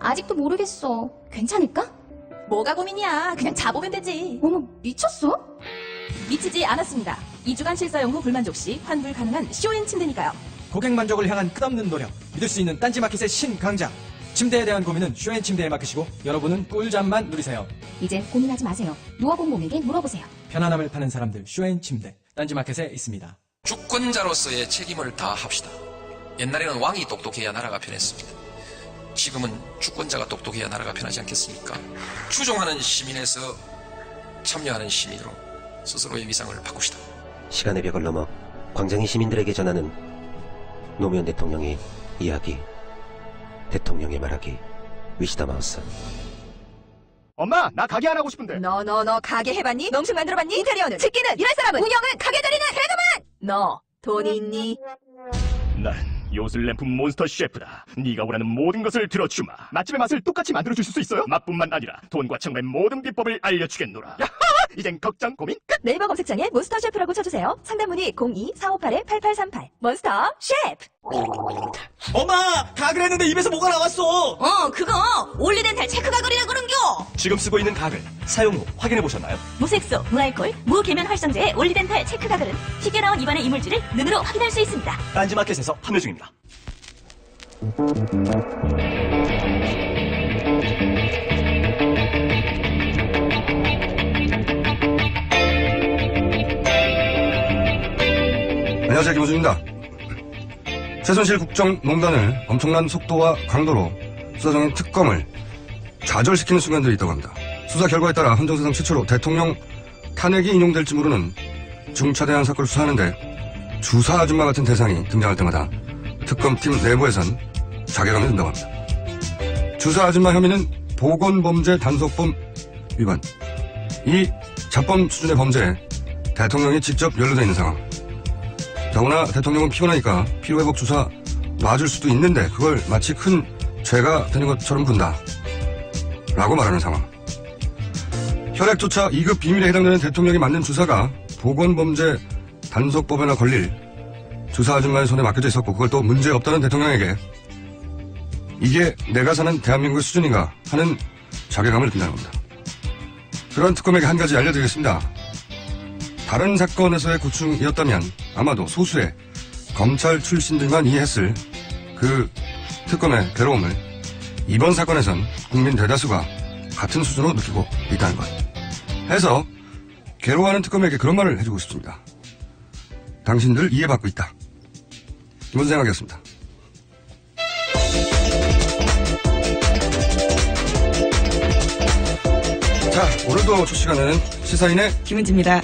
아직도 모르겠어. 괜찮을까? 뭐가 고민이야. 그냥 자보면 되지. 어머, 미쳤어? 미치지 않았습니다. 2주간 실사용 후 불만족 시 환불 가능한 쇼앤 침대니까요. 고객 만족을 향한 끝없는 노력, 믿을 수 있는 딴지마켓의 신강자. 침대에 대한 고민은 쇼앤침대에 맡기시고 여러분은 꿀잠만 누리세요. 이제 고민하지 마세요. 누워본 몸에게 물어보세요. 편안함을 파는 사람들 쇼앤침대, 딴지마켓에 있습니다. 주권자로서의 책임을 다합시다. 옛날에는 왕이 똑똑해야 나라가 편했습니다. 지금은 주권자가 똑똑해야 나라가 편하지 않겠습니까? 추종하는 시민에서 참여하는 시민으로 스스로의 위상을 바꿉시다. 시간의 벽을 넘어 광장이 시민들에게 전하는 노무현 대통령의 이야기, 대통령의 말하기, 위시다 마우스. 엄마, 나 가게 안 하고 싶은데. 너 가게 해봤니? 농식 만들어봤니? 인테리어는? 집기는? 일할 사람은? 운영은? 가게 자리는? 개그만! 너 돈이 있니? 난 요술램프 몬스터 셰프다. 네가 원하는 모든 것을 들어주마. 맛집의 맛을 똑같이 만들어줄 수 있어요? 맛뿐만 아니라 돈과 청의 모든 비법을 알려주겠노라. 야하! 이젠 걱정 고민 끝. 네이버 검색창에 몬스터 셰프라고 쳐주세요. 상담 문의 02-458-8838 몬스터 셰프. 엄마! 가글 했는데 입에서 뭐가 나왔어! 그거 올리덴탈 체크 가글이라 그런겨. 지금 쓰고 있는 가글, 사용 후 확인해보셨나요? 무색소, 무알콜, 무계면 활성제의 올리덴탈 체크 가글은 튀겨 나온 입안의 이물질을 눈으로 확인할 수 있습니다. 딴지마켓에서 판매 중입니다. 안녕하세요, 김호준입니다. 최순실 국정농단을 엄청난 속도와 강도로 수사 중인 특검을 좌절시키는 순간들이 있다고 합니다. 수사 결과에 따라 헌정사상 최초로 대통령 탄핵이 인용될지 모르는 중차대한 사건을 수사하는데 주사 아줌마 같은 대상이 등장할 때마다 특검팀 내부에선 자괴감이 든다고 합니다. 주사 아줌마 혐의는 보건범죄 단속범 위반. 이 자범 수준의 범죄에 대통령이 직접 연루되어 있는 상황. 더구나 대통령은 피곤하니까 피로회복 주사 놔줄 수도 있는데 그걸 마치 큰 죄가 되는 것처럼 군다 라고 말하는 상황. 혈액조차 2급 비밀에 해당되는 대통령이 맞는 주사가 보건범죄 단속법에나 걸릴 주사 아줌마의 손에 맡겨져 있었고 그걸 또 문제없다는 대통령에게 이게 내가 사는 대한민국의 수준인가 하는 자괴감을 느낀다는 겁니다. 그런 특검에게 한 가지 알려드리겠습니다. 다른 사건에서의 고충이었다면 아마도 소수의 검찰 출신들만 이해했을 그 특검의 괴로움을 이번 사건에선 국민 대다수가 같은 수준으로 느끼고 있다는 것. 해서 괴로워하는 특검에게 그런 말을 해주고 싶습니다. 당신들 이해받고 있다. 이번 생각이었습니다. 자, 오늘도 첫 시간에는 시사인의 김은지입니다.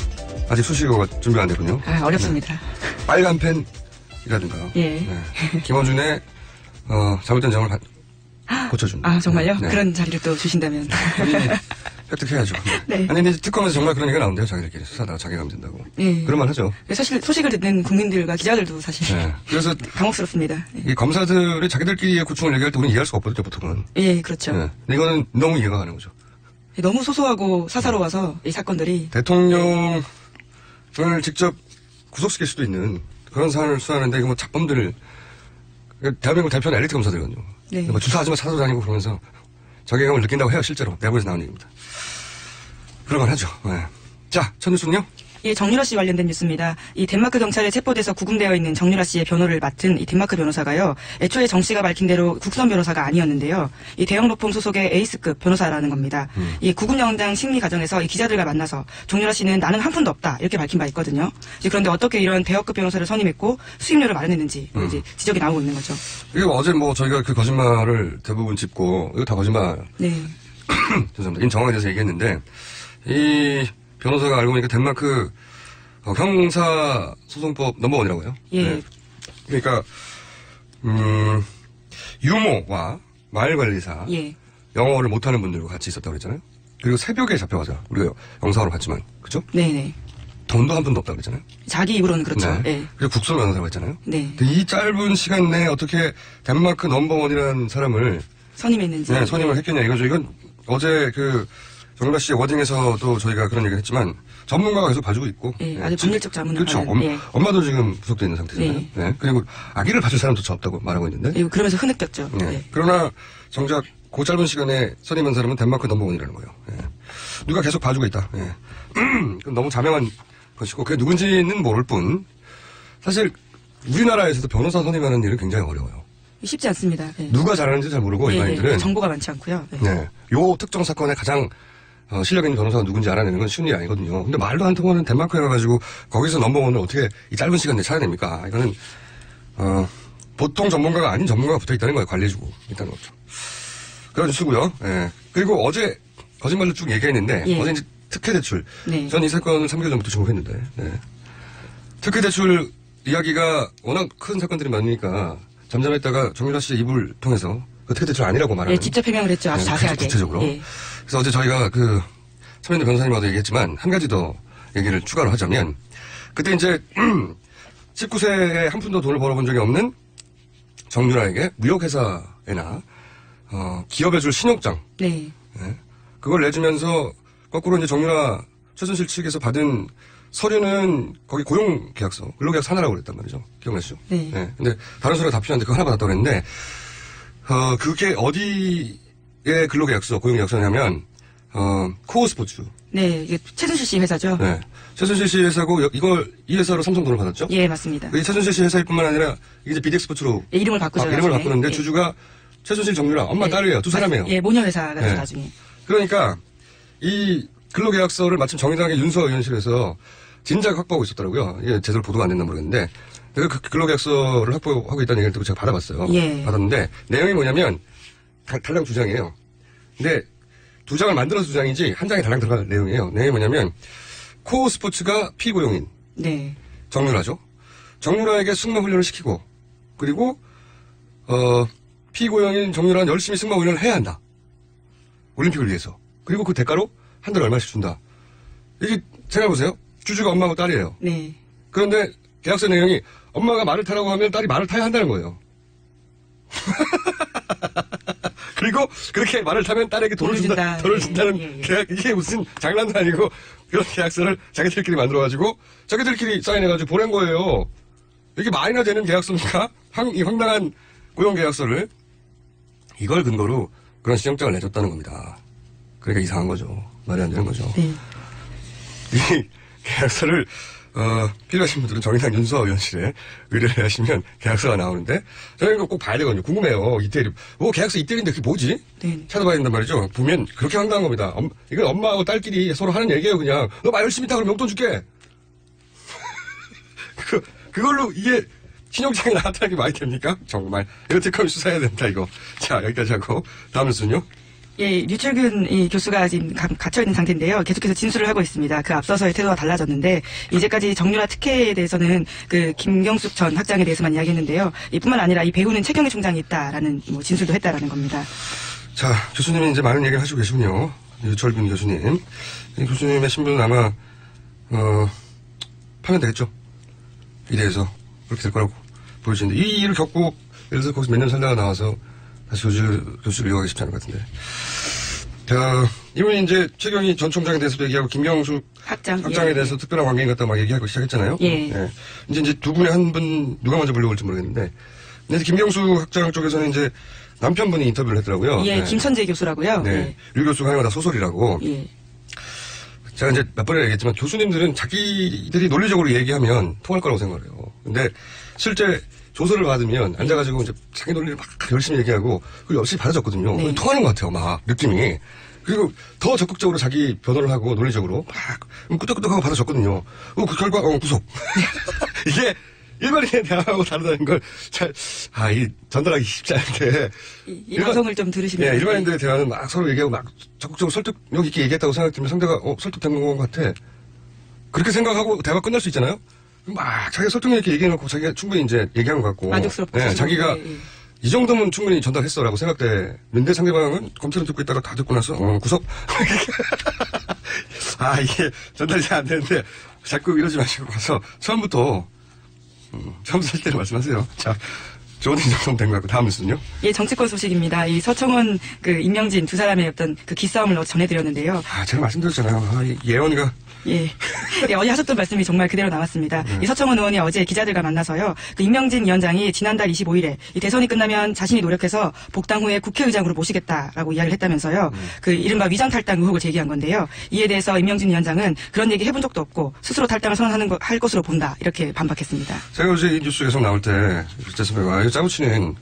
아직 수식어가 준비 안 됐군요. 어렵습니다. 네. 빨간 펜이라든가. 예. 네. 김어준의 잘못된 점을 고쳐줍니다. 아, 정말요? 네. 그런 자리를 또 주신다면. 획득해야죠. 네. 아니, 근데 특검에서 정말 그런 얘기가 나온대요. 자기들끼리 수사다가 자괴감 든다고. 예. 그런 말 하죠. 사실 소식을 듣는 국민들과 기자들도 사실 네. 그래서 당혹스럽습니다. 이 검사들이 자기들끼리의 고충을 얘기할 때 우리는 이해할 수가 없거든요, 보통은. 예, 그렇죠. 네. 근데 이거는 너무 이해가 가는 거죠. 너무 소소하고 사사로워서 이 사건들이 대통령을 직접 구속시킬 수도 있는 그런 사안을 수사하는데 이거 뭐 잡범들 대한민국 대표는 엘리트 검사들이거든요. 네. 뭐 주사하지만 찾아다니고 그러면서 자괴감을 느낀다고 해요. 실제로 내부에서 나온 얘기입니다. 그런 걸 하죠. 네. 자, 첫 뉴스는요. 이 정유라 씨 관련된 뉴스입니다. 이 덴마크 경찰에 체포돼서 구금되어 있는 정유라 씨의 변호를 맡은 이 덴마크 변호사가요. 애초에 정 씨가 밝힌 대로 국선 변호사가 아니었는데요. 이 대형 로펌 소속의 에이스급 변호사라는 겁니다. 이 구금영장 심리 과정에서 이 기자들과 만나서 정유라 씨는 나는 한 푼도 없다 이렇게 밝힌 바 있거든요. 이제 그런데 어떻게 이런 대여급 변호사를 선임했고 수임료를 마련했는지 이제 지적이 나오고 있는 거죠. 이게 어제 뭐 저희가 그 거짓말을 대부분 짚고 이거 다 거짓말. 네. 죄송합니다. 인정황에 대해서 얘기했는데 이 변호사가 알고 보니까 덴마크 형사소송법 넘버원이라고요. 예. 네. 그러니까 유모와 마을관리사 예. 영어를 못하는 분들과 같이 있었다고 그랬잖아요. 그리고 새벽에 잡혀가자. 우리가 영상으로 봤지만 그죠? 네네. 돈도 한 푼도 없다고 그랬잖아요. 자기 입으로는 그렇죠. 네. 예. 그리고 국선 변호사라고 했잖아요. 네. 근데 이 짧은 시간 내에 어떻게 덴마크 넘버원이라는 사람을 선임했는지. 네, 선임을 했겠냐 이거죠. 이건 어제 그 정유라 씨의 워딩에서도 저희가 그런 얘기를 했지만 전문가가 계속 봐주고 있고. 예, 아주 전문적 자문을 그렇죠. 하는, 예. 엄마도 지금 구속되어 있는 상태잖아요. 네. 네. 그리고 아기를 봐줄 사람조차 없다고 말하고 있는데. 예, 그러면서 흐느꼈죠. 네. 예. 그러나 정작 그 짧은 시간에 선임한 사람은 덴마크 넘버원이라는 거예요. 예. 누가 계속 봐주고 있다. 예. 그건 너무 자명한 것이고 그게 누군지는 모를 뿐 사실 우리나라에서도 변호사 선임하는 일은 굉장히 어려워요. 쉽지 않습니다. 네. 누가 잘하는지 잘 모르고 일반인들은 정보가 많지 않고요. 네. 네. 요 특정 사건에 가장 실력 있는 변호사가 누군지 알아내는 건 쉬운 일이 아니거든요. 근데 말도 안 통하는 덴마크에 가가지고 거기서 넘버원을 어떻게 이 짧은 시간 내에 찾아냅니까? 이거는 보통 전문가가 아닌 전문가가 붙어있다는 거예요. 관리해주고 있다는 거죠. 그런 수고요. 예. 그리고 어제 거짓말로 쭉 얘기했는데 예. 어제 이제 특혜 대출. 네. 전 이 사건을 3개월 전부터 주목했는데 네. 특혜 대출 이야기가 워낙 큰 사건들이 많으니까 잠잠했다가 정유라 씨의 입을 통해서 그 특혜 대출 아니라고 말하는. 네, 직접 해명을 했죠. 아주 네, 자세하게. 구체적으로. 예. 그래서 어제 저희가 그 참여연대 변호사님하고도 얘기했지만 한 가지 더 얘기를 추가로 하자면 그때 이제 19세에 한 푼도 돈을 벌어본 적이 없는 정유라에게 무역회사에나 기업에 줄 신용장 네. 그걸 내주면서 거꾸로 이제 정유라 최순실 측에서 받은 서류는 거기 고용계약서, 근로계약서 하나라고 그랬단 말이죠. 기억나시죠? 네. 근데 다른 서류가 다 필요한데 그거 하나 받았다고 그랬는데 그게 어디에 근로계약서, 고용계약서냐면 코어스포츠. 네, 이게 최순실 씨 회사죠. 네. 최순실 씨 회사고 이 회사로 삼성 돈을 받았죠? 예, 맞습니다. 이 최순실 씨 회사일 뿐만 아니라 이제 비덱스포츠로 예, 이름을 바꾸죠. 이름을 나중에. 바꾸는데 예. 주주가 최순실 정유라 엄마 예. 딸이에요. 두 사람이에요. 예, 모녀 회사가 네. 나중에. 그러니까 이 근로계약서를 마침 정의당의 윤서 의원실에서 진작 확보하고 있었더라고요. 이게 제대로 보도가 안 됐나 모르겠는데 내가 그 근로계약서를 확보하고 있다는 얘기를 듣고 제가 받아봤어요. 예. 받았는데 내용이 뭐냐면 달랑 2장이에요. 근데 2장을 만들어서 2장이지 한 장에 달랑 들어갈 내용이에요. 내용이 뭐냐면 코어 스포츠가 피고용인 네. 정유라죠. 정유라에게 승마 훈련을 시키고 그리고 피고용인 정유라는 열심히 승마 훈련을 해야 한다. 올림픽을 위해서. 그리고 그 대가로 한 달에 얼마씩 준다. 이게 생각해보세요. 주주가 엄마하고 딸이에요. 네. 그런데 계약서 내용이 엄마가 말을 타라고 하면 딸이 말을 타야 한다는 거예요. 그리고 그렇게 말을 타면 딸에게 돈을 준다는 예. 계약, 이게 무슨 장난도 아니고 그런 계약서를 자기들끼리 만들어가지고 자기들끼리 사인해가지고 보낸 거예요. 이게 말이나 되는 계약서입니까? 이 황당한 고용계약서를 이걸 근거로 그런 신용장을 내줬다는 겁니다. 그러니까 이상한 거죠. 말이 안 되는 거죠. 네. 이 계약서를 필요하신 분들은 정의당 윤서 의원실에 의뢰를 하시면 계약서가 나오는데 저는 이거 꼭 봐야 되거든요. 궁금해요. 이태리. 계약서 이태리인데 그게 뭐지? 네. 찾아봐야 된단 말이죠. 보면 그렇게 황당한 겁니다. 이건 엄마하고 딸끼리 서로 하는 얘기예요. 그냥 너 말 열심히 타 그럼 용돈 줄게. 그걸로 이게 신용장에 나타나는 게 말이 됩니까? 정말 이거 특검이 수사해야 된다 이거. 자 여기까지 하고 다음 뉴스는요. 예, 류철균 이 교수가 지금 갇혀있는 상태인데요. 계속해서 진술을 하고 있습니다. 그 앞서서의 태도가 달라졌는데, 이제까지 정유라 특혜에 대해서는 그 김경숙 전 학장에 대해서만 이야기했는데요. 이뿐만 아니라 이 배우는 최경희 총장이 있다라는 진술도 했다라는 겁니다. 자, 교수님이 이제 많은 얘기를 하시고 계시군요. 유철균 교수님. 이 교수님의 신분은 아마, 파면되겠죠. 이래서 그렇게 될 거라고 보여지는데, 이 일을 겪고, 예를 들어서 거기서 몇 년 살다가 나와서 다시 교수를 이어가기 쉽지 않을 것 같은데. 이분이 이제 최경희 전 총장에 대해서도 얘기하고, 김경숙 학장에 대해서 특별한 관계인 것 같다 막 얘기하고 시작했잖아요. 예. 이제 두 분의 한 분, 누가 먼저 불려올지 모르겠는데, 근데 김경숙 학장 쪽에서는 이제 남편분이 인터뷰를 했더라고요. 예, 네. 김천재 교수라고요. 네. 류 교수가 하는 거 다 소설이라고. 예. 제가 이제 몇 번이나 얘기했지만 교수님들은 자기들이 논리적으로 얘기하면 통할 거라고 생각을 해요. 근데 실제 조서를 받으면 앉아가지고 이제 자기 논리를 막 열심히 얘기하고 그리고 열심히 받아줬거든요. 네. 통하는 것 같아요, 막 느낌이. 그리고 더 적극적으로 자기 변호를 하고 논리적으로 막 끄덕끄덕하고 받아줬거든요. 그 결과 구속. 이게 일반인의 대화하고 다르다는 걸 이 전달하기 쉽지 않은데. 이 방송을 좀 들으시면. 예, 일반인들의 대화는 막 서로 얘기하고 막 적극적으로 설득력 있게 얘기했다고 생각되면 상대가 설득된 것 같아. 그렇게 생각하고 대화 끝날 수 있잖아요? 막 자기가 설득력 있게 얘기해놓고 자기가 충분히 이제 얘기한 것 같고. 만족스럽고. 예, 자기가 예. 이 정도면 충분히 전달했어라고 생각되는데 상대방은 검찰을 듣고 있다가 다 듣고 나서 구속. 이게 전달이 잘 안 되는데 자꾸 이러지 마시고 가서 처음부터 실대로 말씀하세요. 자, 좋은 정도 된 것 같고 다음 뉴스는요? 예, 정치권 소식입니다. 이 서청원 그 임명진 두 사람의 어떤 그 기싸움을 전해드렸는데요. 제가 말씀드렸잖아요. 이 예언이가 예. 네, 어제 하셨던 말씀이 정말 그대로 남았습니다. 이 서청원 의원이 어제 기자들과 만나서요. 그 임명진 위원장이 지난달 25일에 이 대선이 끝나면 자신이 노력해서 복당 후에 국회의장으로 모시겠다라고 이야기를 했다면서요. 그 이른바 위장 탈당 의혹을 제기한 건데요. 이에 대해서 임명진 위원장은 그런 얘기 해본 적도 없고 스스로 탈당을 할 것으로 본다. 이렇게 반박했습니다. 제가 어제 이 뉴스 계속 나올 때 제 선배가 이거 짜고 치는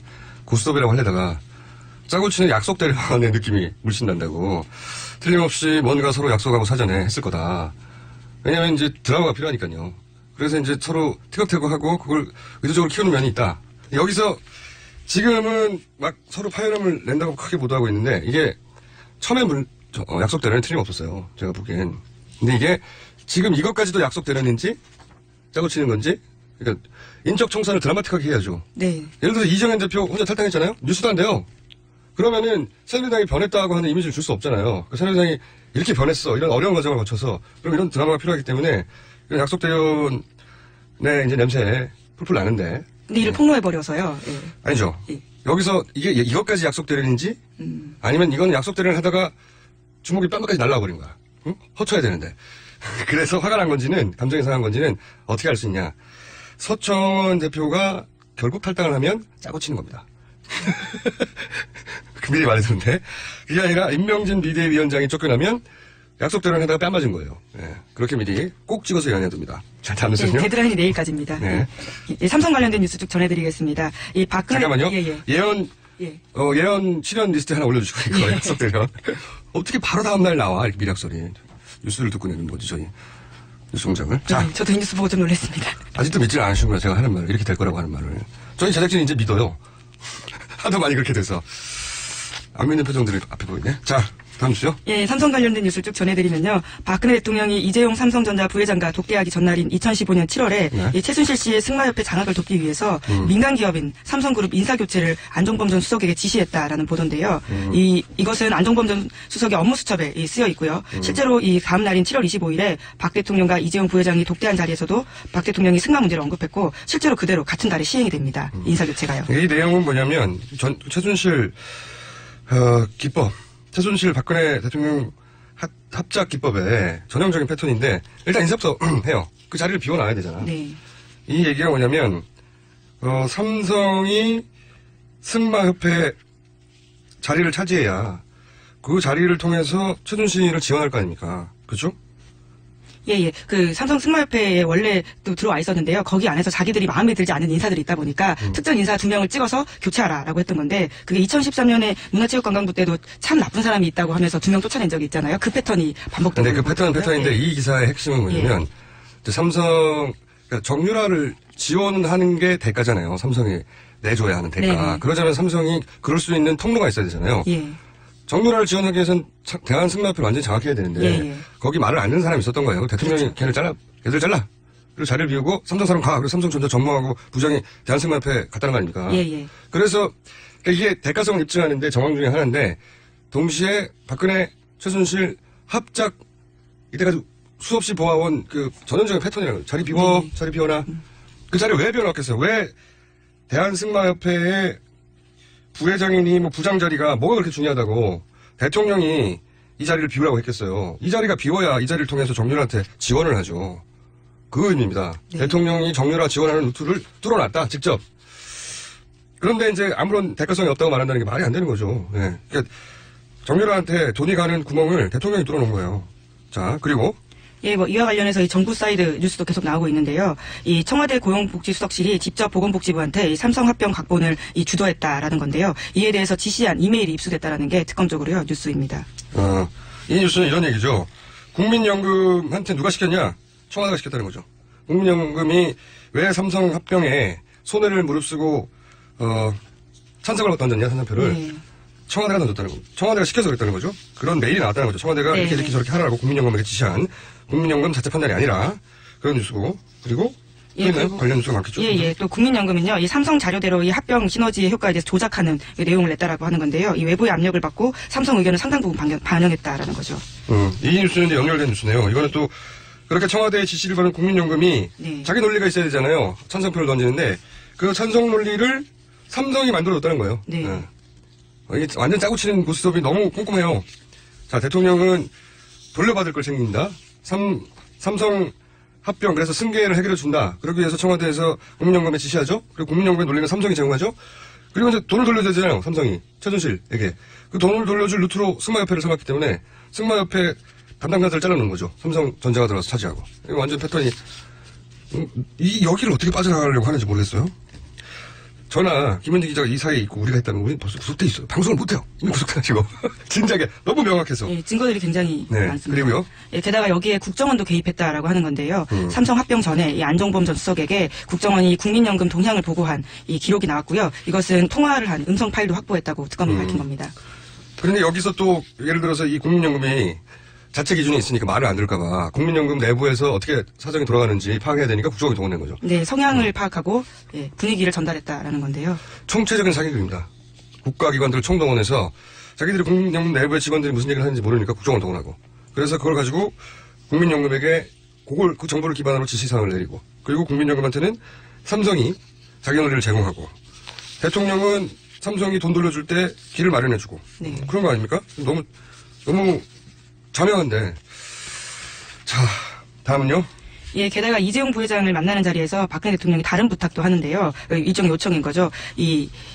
고스톱이라고 하려다가 짜고 치는 약속 대련의 느낌이 물씬 난다고 틀림없이 뭔가 서로 약속하고 사전에 했을 거다. 왜냐면 이제 드라마가 필요하니까요. 그래서 이제 서로 티격태격하고 그걸 의도적으로 키우는 면이 있다. 여기서 지금은 막 서로 파열음을 낸다고 크게 보도하고 있는데 이게 처음에 약속대로는 틀림없었어요. 제가 보기엔. 근데 이게 지금 이것까지도 약속대로인지 짜고 치는 건지 그러니까 인적 청산을 드라마틱하게 해야죠. 네. 예를 들어서 이정현 대표 혼자 탈당했잖아요. 뉴스도 안 돼요. 그러면은 새누리당이 변했다고 하는 이미지를 줄 수 없잖아요. 새누리당이 이렇게 변했어. 이런 어려운 과정을 거쳐서. 그럼 이런 드라마가 필요하기 때문에 이런 약속대련의 이제 냄새 풀풀 나는데. 근데 이를 폭로해버려서요. 예. 아니죠. 예. 여기서 이것까지 약속대련인지 아니면 이거는 약속대련을 하다가 주먹이 뺨까지 날라버린 거야. 응? 허쳐야 되는데. 그래서 화가 난 건지는 감정이 상한 건지는 어떻게 알 수 있냐. 서청원 대표가 결국 탈당을 하면 짜고 치는 겁니다. 미리 말해줬는데 그게 아니라 임명진 비대위원장이 쫓겨나면 약속대로 하다가 뺨 맞은 거예요. 네, 그렇게 미리 꼭 찍어서 연해둡니다. 자, 다음 뉴스는요? 예, 데드라인이 내일까지입니다. 네. 예, 삼성 관련된 뉴스 쭉 전해드리겠습니다. 이 박근혜 잠깐만요. 예언 예언 출연 리스트 하나 올려주시고 이거 약속대로 어떻게 바로 다음날 나와 이렇게 미락설이 뉴스를 듣고 내는 거지 저희 뉴스 공장을. 자, 저도 이 뉴스 보고 좀 놀랐습니다. 아직도 믿질 않으시는구나 제가 하는 말을 이렇게 될 거라고 하는 말을. 저희 제작진이 이제 믿어요. 하도 많이 그렇게 돼서. 안 믿는 표정들이 앞에 보이네. 자, 다음 주요. 예, 삼성 관련된 뉴스를 쭉 전해드리면요. 박근혜 대통령이 이재용 삼성전자 부회장과 독대하기 전날인 2015년 7월에 네. 이 최순실 씨의 승마협회 장악을 돕기 위해서 민간 기업인 삼성그룹 인사교체를 안종범 전 수석에게 지시했다라는 보도인데요. 이것은 안종범 전 수석의 업무 수첩에 쓰여 있고요. 실제로 이 다음 날인 7월 25일에 박 대통령과 이재용 부회장이 독대한 자리에서도 박 대통령이 승마 문제를 언급했고 실제로 그대로 같은 달에 시행이 됩니다. 인사교체가요. 이 내용은 뭐냐면 최순실 기법, 최순실 박근혜 대통령 합작 기법의 전형적인 패턴인데 일단 인사부터 해요. 그 자리를 비워놔야 되잖아. 네. 이 얘기가 뭐냐면 삼성이 승마협회 자리를 차지해야 그 자리를 통해서 최순실을 지원할 거 아닙니까? 그렇죠? 예. 그 삼성 승마협회에 원래 또 들어와 있었는데요. 거기 안에서 자기들이 마음에 들지 않은 인사들이 있다 보니까 특정 인사 2명을 찍어서 교체하라라고 했던 건데 그게 2013년에 문화체육관광부 때도 참 나쁜 사람이 있다고 하면서 2명 쫓아낸 적이 있잖아요. 그 패턴이 반복되고 근데 그 패턴은 패턴인데 이 기사의 핵심은 뭐냐면 삼성 그러니까 정유라를 지원하는 게 대가잖아요. 삼성이 내줘야 하는 대가. 네네. 그러자면 삼성이 그럴 수 있는 통로가 있어야 되잖아요. 예. 정유라를 지원하기 위해서는 대한승마협회를 완전히 장악해야 되는데 예. 거기 말을 안 듣는 사람이 있었던 거예요. 대통령이 걔를 잘라. 걔들 잘라. 그리고 자리를 비우고 삼성 사람 가. 그래서 삼성전자 전무하고 부장이 대한승마협회 갔다는 거 아닙니까? 예. 그래서 이게 대가성을 입증하는데 정황 중에 하나인데 동시에 박근혜, 최순실 합작 이때까지 수없이 보아온 그 전형적인 패턴이라는 거예요. 자리 비워, 자리 비워라. 그 자리를 왜 비워놨겠어요? 왜 대한승마협회의 부회장이니 뭐 부장 자리가 뭐가 그렇게 중요하다고 대통령이 이 자리를 비우라고 했겠어요. 이 자리가 비워야 이 자리를 통해서 정유라한테 지원을 하죠. 그 의미입니다. 네. 대통령이 정유라 지원하는 루트를 뚫어놨다, 직접. 그런데 이제 아무런 대가성이 없다고 말한다는 게 말이 안 되는 거죠. 예. 그러니까 정유라한테 돈이 가는 구멍을 대통령이 뚫어놓은 거예요. 자, 그리고 예, 뭐 이와 관련해서 이 정부 사이드 뉴스도 계속 나오고 있는데요. 이 청와대 고용복지수석실이 직접 보건복지부한테 이 삼성 합병 각본을 주도했다라는 건데요. 이에 대해서 지시한 이메일이 입수됐다라는 게 특검적으로요 뉴스입니다. 이 뉴스는 이런 얘기죠. 국민연금한테 누가 시켰냐? 청와대가 시켰다는 거죠. 국민연금이 왜 삼성 합병에 손해를 무릅쓰고 찬성을 던졌냐 찬성표를. 네. 청와대가 던졌다는 겁니다. 청와대가 시켜서 그랬다는 거죠. 그런 메일이 나왔다는 거죠. 청와대가 네. 이렇게 저렇게 하라고 국민연금에게 지시한 국민연금 자체 판단이 아니라 그런 뉴스고. 그리고 또 있나요? 관련 뉴스가 많겠죠. 예. 또 국민연금은요, 이 삼성 자료대로 이 합병 시너지의 효과에 대해서 조작하는 이 내용을 냈다라고 하는 건데요. 이 외부의 압력을 받고 삼성 의견을 상당 부분 반영했다라는 거죠. 이 뉴스는 이제 연결된 뉴스네요. 이거는 또 그렇게 청와대의 지시를 받은 국민연금이 네. 자기 논리가 있어야 되잖아요. 찬성표를 던지는데 그 찬성 논리를 삼성이 만들어줬다는 거예요. 네. 이게 완전 짜고 치는 고스톱이 너무 꼼꼼해요. 자, 대통령은 돌려받을 걸 챙긴다. 삼성 합병, 그래서 승계를 해결해 준다. 그러기 위해서 청와대에서 국민연금에 지시하죠. 그리고 국민연금에 놀리면 삼성이 제공하죠. 그리고 이제 돈을 돌려야 되잖아요. 삼성이. 최순실에게. 그 돈을 돌려줄 루트로 승마협회를 삼았기 때문에 승마협회 담당자들을 잘라놓은 거죠. 삼성전자가 들어가서 차지하고. 이거 완전 패턴이, 여기를 어떻게 빠져나가려고 하는지 모르겠어요. 저나 김현진 기자가 이 사이에 있고 우리가 했다면 우리는 벌써 구속돼 있어요. 방송을 못해요. 이미 구속돼가지고. 진작에. 너무 명확해서. 예, 증거들이 굉장히 네, 많습니다. 그리고요? 예, 게다가 여기에 국정원도 개입했다라고 하는 건데요. 삼성 합병 전에 이 안종범 전 수석에게 국정원이 국민연금 동향을 보고한 이 기록이 나왔고요. 이것은 통화를 한 음성 파일도 확보했다고 특검이 밝힌 겁니다. 그런데 여기서 또 예를 들어서 이 국민연금이 자체 기준이 있으니까 말을 안 들을까봐 국민연금 내부에서 어떻게 사정이 돌아가는지 파악해야 되니까 국정원이 동원된 거죠. 네, 성향을 파악하고 예, 분위기를 전달했다라는 건데요. 총체적인 사기극입니다. 국가기관들을 총동원해서 자기들이 국민연금 내부의 직원들이 무슨 얘기를 하는지 모르니까 국정원 동원하고 그래서 그걸 가지고 국민연금에게 그 정보를 기반으로 지시사항을 내리고 그리고 국민연금한테는 삼성이 자기 논리를 제공하고 대통령은 삼성이 돈 돌려줄 때 길을 마련해주고 네. 그런 거 아닙니까? 너무 자명한데. 자, 다음은요. 예, 게다가 이재용 부회장을 만나는 자리에서 박근혜 대통령이 다른 부탁도 하는데요. 일종의 요청인 거죠.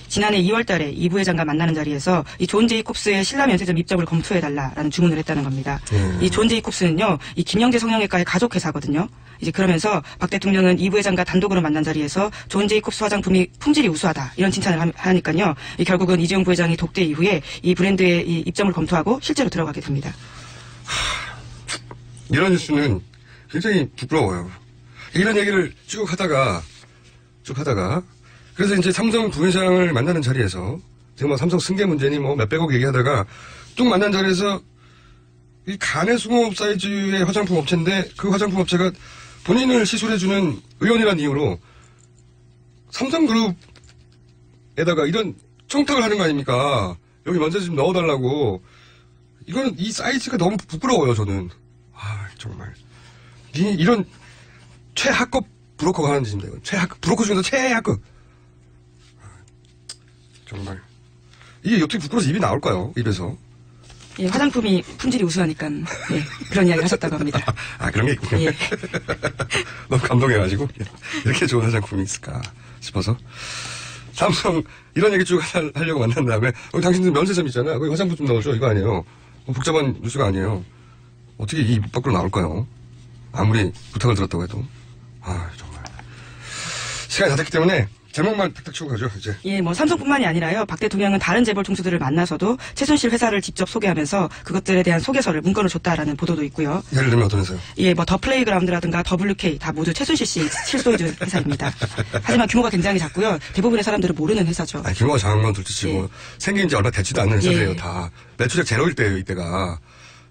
지난해 2월 달에 이 부회장과 만나는 자리에서 이 존 제이콥스의 신라 면세점 입점을 검토해달라라는 주문을 했다는 겁니다. 이 존 제이콥스는요, 이 김영재 성형외과의 가족 회사거든요. 이제 그러면서 박 대통령은 이 부회장과 단독으로 만난 자리에서 존 제이콥스 화장품이 품질이 우수하다 이런 칭찬을 하니까요. 결국은 이재용 부회장이 독대 이후에 이 브랜드의 이 입점을 검토하고 실제로 들어가게 됩니다. 이런 뉴스는 굉장히 부끄러워요. 이런 얘기를 쭉 하다가 그래서 이제 삼성 부회장을 만나는 자리에서 지금 뭐 삼성 승계 문제니 뭐 몇백억 얘기하다가 뚝 만난 자리에서 이 간의 숭어업 사이즈의 화장품 업체인데 그 화장품 업체가 본인을 시술해주는 의원이라는 이유로 삼성그룹에다가 이런 청탁을 하는 거 아닙니까? 여기 먼저 좀 넣어달라고. 이거는 이 사이즈가 너무 부끄러워요, 저는. 아, 정말. 이런 최하급 브로커가 하는 짓입니다, 이건. 브로커 중에서 최하급. 정말. 이게 어떻게 부끄러워서 입이 나올까요, 입에서? 예, 화장품이 품질이 우수하니까 예, 그런 이야기 하셨다고 합니다. 아, 그런 게 있군요. 예. 너무 감동해가지고 이렇게 좋은 화장품이 있을까 싶어서 삼성 이런 얘기 쭉 하려고 만난 다음에 당신들 면세점 있잖아. 거기 화장품 좀 넣어줘. 이거 아니에요. 복잡한 뉴스가 아니에요. 어떻게 이 입 밖으로 나올까요? 아무리 부탁을 들었다고 해도. 아, 정말. 시간이 다 됐기 때문에 제목만 탁탁 치고 가죠, 이제. 예, 뭐 삼성뿐만이 아니라요. 박 대통령은 다른 재벌 총수들을 만나서도 최순실 회사를 직접 소개하면서 그것들에 대한 소개서를 문건을 줬다라는 보도도 있고요. 예를 들면 어떤 회사요? 예, 뭐 더 플레이그라운드라든가 WK 다 모두 최순실 씨 실소유주 회사입니다. 하지만 규모가 굉장히 작고요. 대부분의 사람들은 모르는 회사죠. 아니, 규모가 작은 건 둘째치고 예. 생긴 지 얼마 되지도 않는 회사들이에요, 예. 다. 매출액 제로일 때예요, 이때가.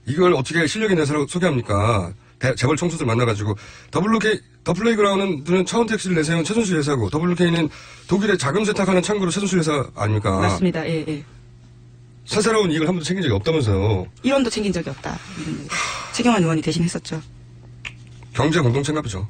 이걸 어떻게 실력 있는 회사로 소개합니까? 재벌 총수들 만나가지고 더 플레이그라운드는 차은택 씨를 내세운 최순실 회사고 WK는 독일의 자금 세탁하는 창구로 최순실 회사 아닙니까? 맞습니다. 예, 예. 사사로운 이익을 한 번도 챙긴 적이 없다면서요. 1원도 챙긴 적이 없다. 최경환 의원이 대신 했었죠. 경제 공동체인가 보죠.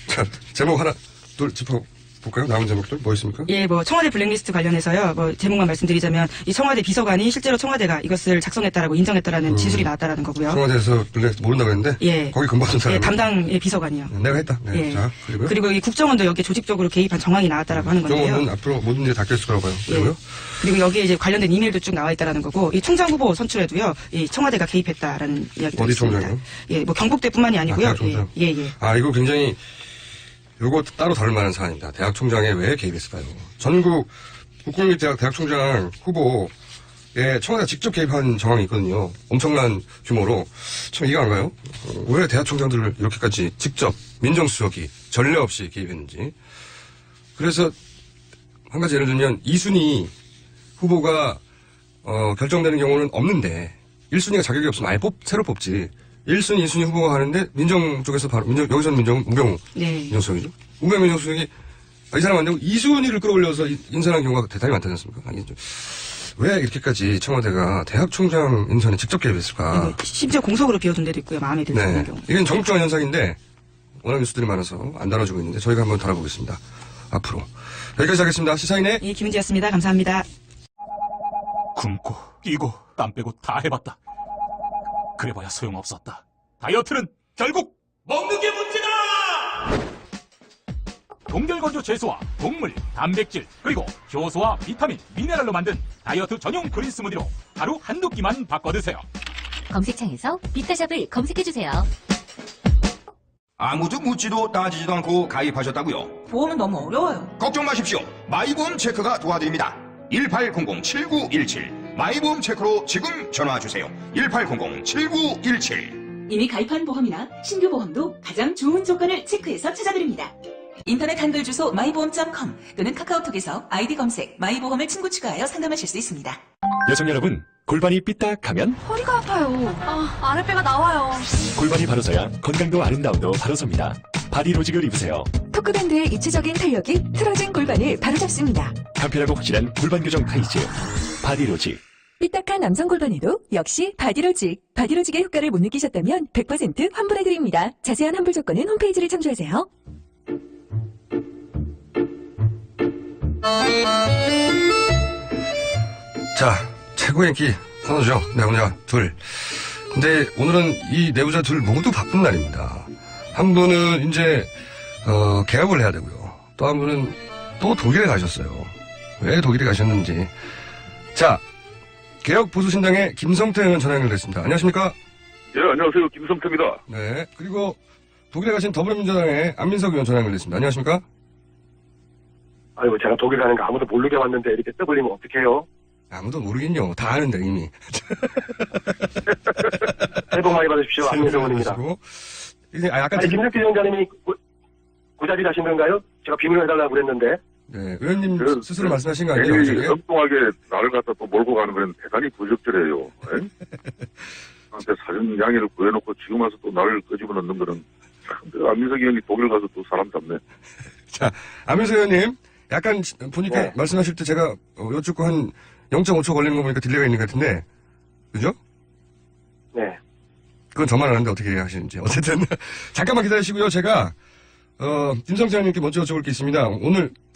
자, 제목 하나 둘 짚어볼까요? 남은 제목들 뭐 있습니까? 예, 뭐 청와대 블랙리스트 관련해서요. 뭐 제목만 말씀드리자면 이 청와대 비서관이 실제로 청와대가 이것을 작성했다라고 인정했다라는 진술이 나왔다라는 거고요. 청와대에서 블랙리스트 모른다고 했는데 예. 거기 근무하는 사람이 예, 담당 비서관이요. 내가 했다. 네. 예. 자, 그리고요. 그리고 이 국정원도 여기에 조직적으로 개입한 정황이 나왔다라고 하는 건데요. 국정원은 앞으로 모든 일이 닦여 있을 거라고 봐요. 예. 그리고요. 그리고 여기에 이제 관련된 이메일도 쭉 나와 있다라는 거고, 이 총장 후보 선출에도요, 이 청와대가 개입했다라는 이야기도 어디 있습니다. 총장이요? 예, 뭐 경북대뿐만이 아니고요. 대학 총장. 예, 예. 아, 이거 굉장히 요거 따로 다룰 만한 사안입니다. 대학 총장에 왜 개입했을까요? 전국 국공립대학 대학 총장 후보에 청와대가 직접 개입한 정황이 있거든요. 엄청난 규모로. 참 이해가 안 가요? 왜 대학 총장들을 이렇게까지 직접 민정수석이 전례 없이 개입했는지. 그래서 한 가지 예를 들면 이순희 후보가 결정되는 경우는 없는데 1순위가 자격이 없으면 아예 새로 뽑지. 1순위, 2순위 후보가 하는데 민정 쪽에서 바로 여기서는 우병우 네. 민정수석이죠. 우병우 민정수석이 이 사람 안 되고 2순위를 끌어올려서 인선한 경우가 대단히 많지 않습니까? 아니, 왜 이렇게까지 청와대가 대학 총장 인선에 직접 개입했을까? 네, 심지어 공석으로 비워둔 데도 있고요. 마음에 드는 네. 경우. 이건 정국정한 현상인데 워낙 뉴스들이 많아서 안 다뤄지고 있는데 저희가 한번 다뤄보겠습니다. 앞으로. 여기까지 하겠습니다. 시사인의 예, 김은지였습니다. 감사합니다. 굶고 뛰고 땀 빼고 다 해봤다. 그래봐야 소용없었다. 다이어트는 결국 먹는 게 문제다! 동결건조 채소와 곡물, 단백질, 그리고 효소와 비타민, 미네랄로 만든 다이어트 전용 그린 스무디로 하루 한두 끼만 바꿔 드세요. 검색창에서 비타샵을 검색해주세요. 아무도 묻지도 따지지도 않고 가입하셨다고요? 보험은 너무 어려워요. 걱정 마십시오. 마이보험 체크가 도와드립니다. 1800-7917 마이보험 체크로 지금 전화주세요. 1800-7917 이미 가입한 보험이나 신규 보험도 가장 좋은 조건을 체크해서 찾아드립니다. 인터넷 한글 주소 마이보험.com 또는 카카오톡에서 아이디 검색 마이보험을 친구 추가하여 상담하실 수 있습니다. 여성 여러분, 골반이 삐딱하면 허리가 아파요. 아랫배가 나와요. 골반이 바로 서야 건강도 아름다움도 바로 섭니다. 바디로직을 입으세요. 토크밴드의 입체적인 탄력이 틀어진 골반을 바로잡습니다. 간편하고 확실한 골반 교정 타이즈 바디로직. 삐딱한 남성 골반에도 역시 바디로직. 바디로직의 효과를 못 느끼셨다면 100% 환불해드립니다. 자세한 환불 조건은 홈페이지를 참조하세요. 자, 최고의 인기 선호죠. 내부자 둘. 근데 오늘은 이 내부자 둘 모두 바쁜 날입니다. 한 분은 이제 개업을 해야 되고요. 또 한 분은 또 독일에 가셨어요. 왜 독일에 가셨는지. 자, 개혁 보수신당의 김성태 의원 전화 연결됐습니다. 안녕하십니까? 예, 안녕하세요. 김성태입니다. 네. 그리고 독일에 가신 더불어민주당의 안민석 의원 전화 연결됐습니다. 안녕하십니까? 아이고, 제가 독일 가는 거 아무도 모르게 왔는데 이렇게 떠벌리면 어떡해요? 아무도 모르겠요. 다 아는데 이미. 새해 복 많이 받으십시오. 안민석 의원입니다. 이제 약간 아니, 김성태 위원장님이 고자질 하신 건가요? 제가 비밀을 해달라고 그랬는데. 네, 의원님 스스로 말씀하신 거 아니에요? 괜히 엉뚱하게 나를 갖다 또 몰고 가는 건 대단히 부적절해요. 나한테 사전 양해를 구해놓고 지금 와서 또 나를 끄집어 넣는 거는 참, 안민석 의원이 독일 가서 또 사람 잡네. 자, 안민석 의원님, 약간 보니까 네. 말씀하실 때 제가 여쭙고 한 0.5초 걸리는 거 보니까 딜레이가 있는 것 같은데, 그죠? 네. 그건 저만 아는데 어떻게 하시는지. 어쨌든, 잠깐만 기다리시고요. 제가, 김성태 의원님께 먼저 여쭤볼 게 있습니다.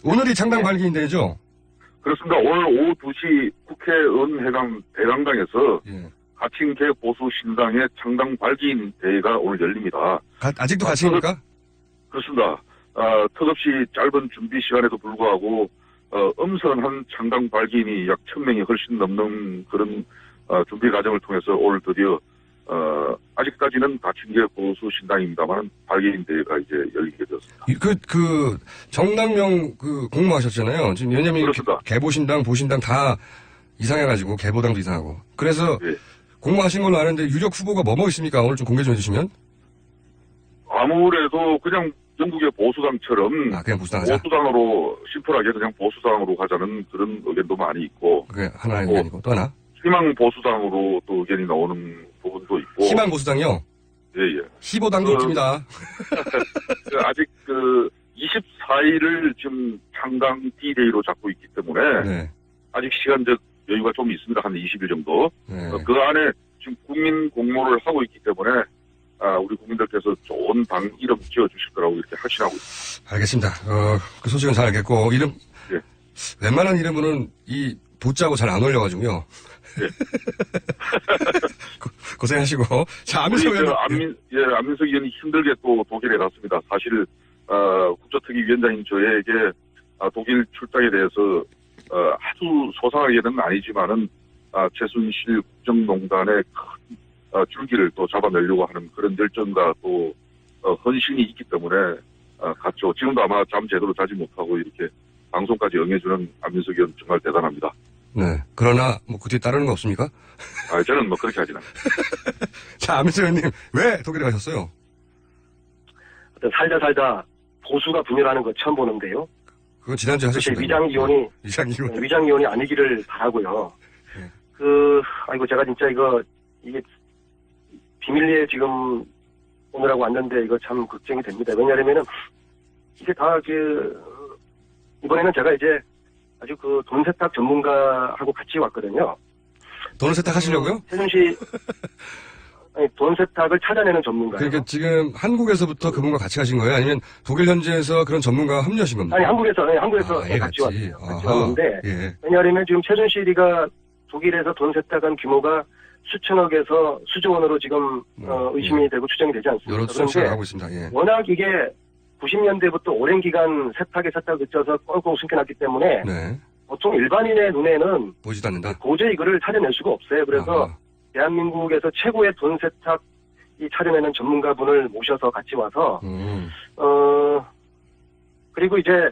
오늘이 창당 발기인데죠? 그렇습니다. 오늘 오후 2시 국회의원회관 대강당에서 예. 가칭 개보수신당의 창당 발기인 대회가 오늘 열립니다. 아직도 가십니까? 그렇습니다. 턱없이 짧은 준비 시간에도 불구하고 엄선한 창당 발기인이 약 1000명이 훨씬 넘는 그런 준비 과정을 통해서 오늘 드디어 아직까지는 가칭 개보수신당입니다만 발기인 대회가 이제 열리게 되었습니다. 정당명 공모하셨잖아요. 지금 왜냐면 그렇습니다. 개보신당, 보신당 다 이상해가지고 개보당도 이상하고. 그래서 예. 공모하신 걸로 아는데 유력 후보가 뭐 있습니까? 오늘 좀 공개 좀 해주시면. 아무래도 그냥 영국의 보수당처럼 그냥 보수당 하자. 보수당으로 심플하게 그냥 보수당으로 가자는 그런 의견도 많이 있고 그게 하나의 의견이고 또 하나. 희망 보수당으로 또 의견이 나오는 부분도 있고. 희망 보수당요? 예예. 희보당도 웃깁니다. 아직 24일을 지금 창당 D-Day로 잡고 있기 때문에 네. 아직 시간적 여유가 좀 있습니다. 한 20일 정도. 네. 그 안에 지금 국민 공모를 하고 있기 때문에 우리 국민들께서 좋은 당 이름 지어주실 거라고 이렇게 확신하고 있습니다. 알겠습니다. 그 소식은 잘 알겠고 이름 예. 웬만한 이름으로는 이 도자고 잘 안 어울려가지고요. 예. 고생하시고. 자, 안민석 의원. 안민석 의원이 힘들게 또 독일에 갔습니다. 사실 국조특위 위원장인 저에게 독일 출장에 대해서 아주 소상하게는 아니지만은 최순실 국정농단의 큰 줄기를 또 잡아내려고 하는 그런 열정과 또 헌신이 있기 때문에 갔죠. 지금도 아마 잠 제대로 자지 못하고 이렇게 방송까지 응해주는 안민석 의원 정말 대단합니다. 네. 그러나 그 뒤에 따르는 거 없습니까? 저는 그렇게 하진 않습니다. 자, 안민석 의원님 왜 독일에 가셨어요? 살다 보수가 분열하는 거 처음 보는데요. 그건 지난주에 하셨습니다. 위장이혼이 아니기를 바라고요. 네. 아이고 제가 진짜 이게 비밀리에 지금 오느라고 왔는데 이거 참 걱정이 됩니다. 왜냐하면은 이게 다 이번에는 제가 이제 아주 돈 세탁 전문가하고 같이 왔거든요. 돈을 세탁하시려고요? 최순실 돈 세탁을 찾아내는 전문가예요. 그러니까 지금 한국에서부터 그분과 같이 가신 거예요? 아니면 독일 현지에서 그런 전문가가 합류하신 겁니까? 아니, 한국에서 예, 같이 왔어요. 같이 아하. 왔는데, 예. 왜냐하면 지금 최순실이가 독일에서 돈 세탁한 규모가 수천억에서 수조 원으로 지금 의심이 되고 추정이 되지 않습니까? 여러 수치를 하고 있습니다. 예. 워낙 이게 90년대부터 오랜 기간 세탁에 그쳐서 꽁꽁 숨겨놨기 때문에 네. 보통 일반인의 눈에는 보지도 않는다. 도저히 이거를 찾아낼 수가 없어요. 그래서 아하. 대한민국에서 최고의 돈 세탁이 찾아내는 전문가분을 모셔서 같이 와서 그리고 이제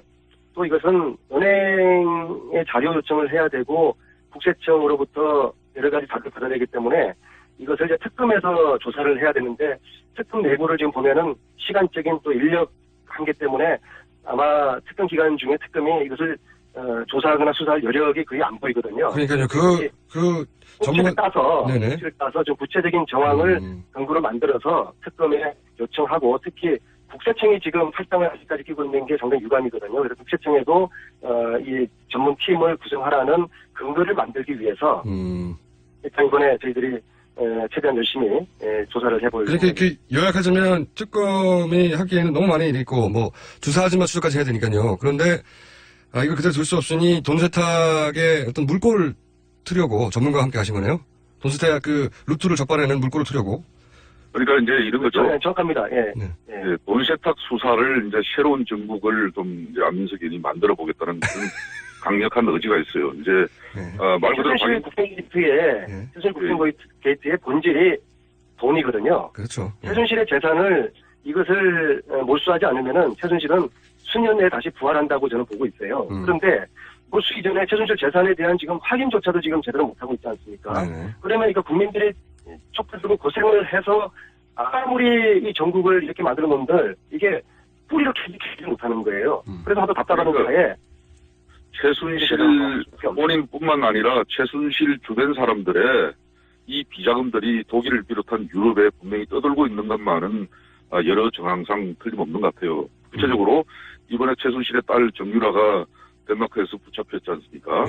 또 이것은 은행에 자료 요청을 해야 되고 국세청으로부터 여러 가지 자료를 받아내기 때문에 이것을 이제 특검에서 조사를 해야 되는데 특검 내부를 지금 보면은 시간적인 또 인력 한계 때문에 아마 특검 기간 중에 특검이 이것을 조사하거나 수사할 여력이 거의 안 보이거든요. 그러니까요. 전문가 따서 네네. 좀 구체적인 정황을 근거로 만들어서 특검에 요청하고 특히 국세청이 지금 탈당을 아직까지 끼고 있는 게 상당히 유감이거든요. 그래서 국세청에도 이 전문 팀을 구성하라는 근거를 만들기 위해서 일단 이번에 저희들이 최대한 열심히 조사를 해볼. 그러니까 이렇게 요약하자면 특검이 하기에는 너무 많은 일이 있고 뭐 주사하지마 수사까지 해야 되니까요. 그런데 이걸 그대로 둘 수 없으니 돈 세탁의 어떤 물꼬를 트려고 전문가와 함께 하신 거네요. 돈 세탁 그 루트를 적발해내는 물꼬를 트려고. 그러니까 이제 이런 거죠. 네, 정확합니다. 예. 예, 돈 세탁 수사를 이제 새로운 정국을 좀 이제 안민석 의원이 만들어 보겠다는 그런 강력한 의지가 있어요. 이제 말 그대로 최순실 국정게이트의 본질이 돈이거든요. 그렇죠. 최순실의 재산을 이것을 몰수하지 않으면은 최순실은 수년 내에 다시 부활한다고 저는 보고 있어요. 그런데 몰수 이전에 최순실 재산에 대한 지금 확인조차도 지금 제대로 못하고 있지 않습니까? 그러면 이거 국민들이 촛불 들고 고생을 해서 아무리 이 전국을 이렇게 만들어 놓은들 이게 뿌리로 캐지 못하는 거예요. 그래서 하도 답답하는 거에 최순실 본인뿐만 아니라 최순실 주변 사람들의 이 비자금들이 독일을 비롯한 유럽에 분명히 떠돌고 있는 것만은 여러 정황상 틀림없는 것 같아요. 구체적으로 이번에 최순실의 딸 정유라가 덴마크에서 붙잡혔지 않습니까?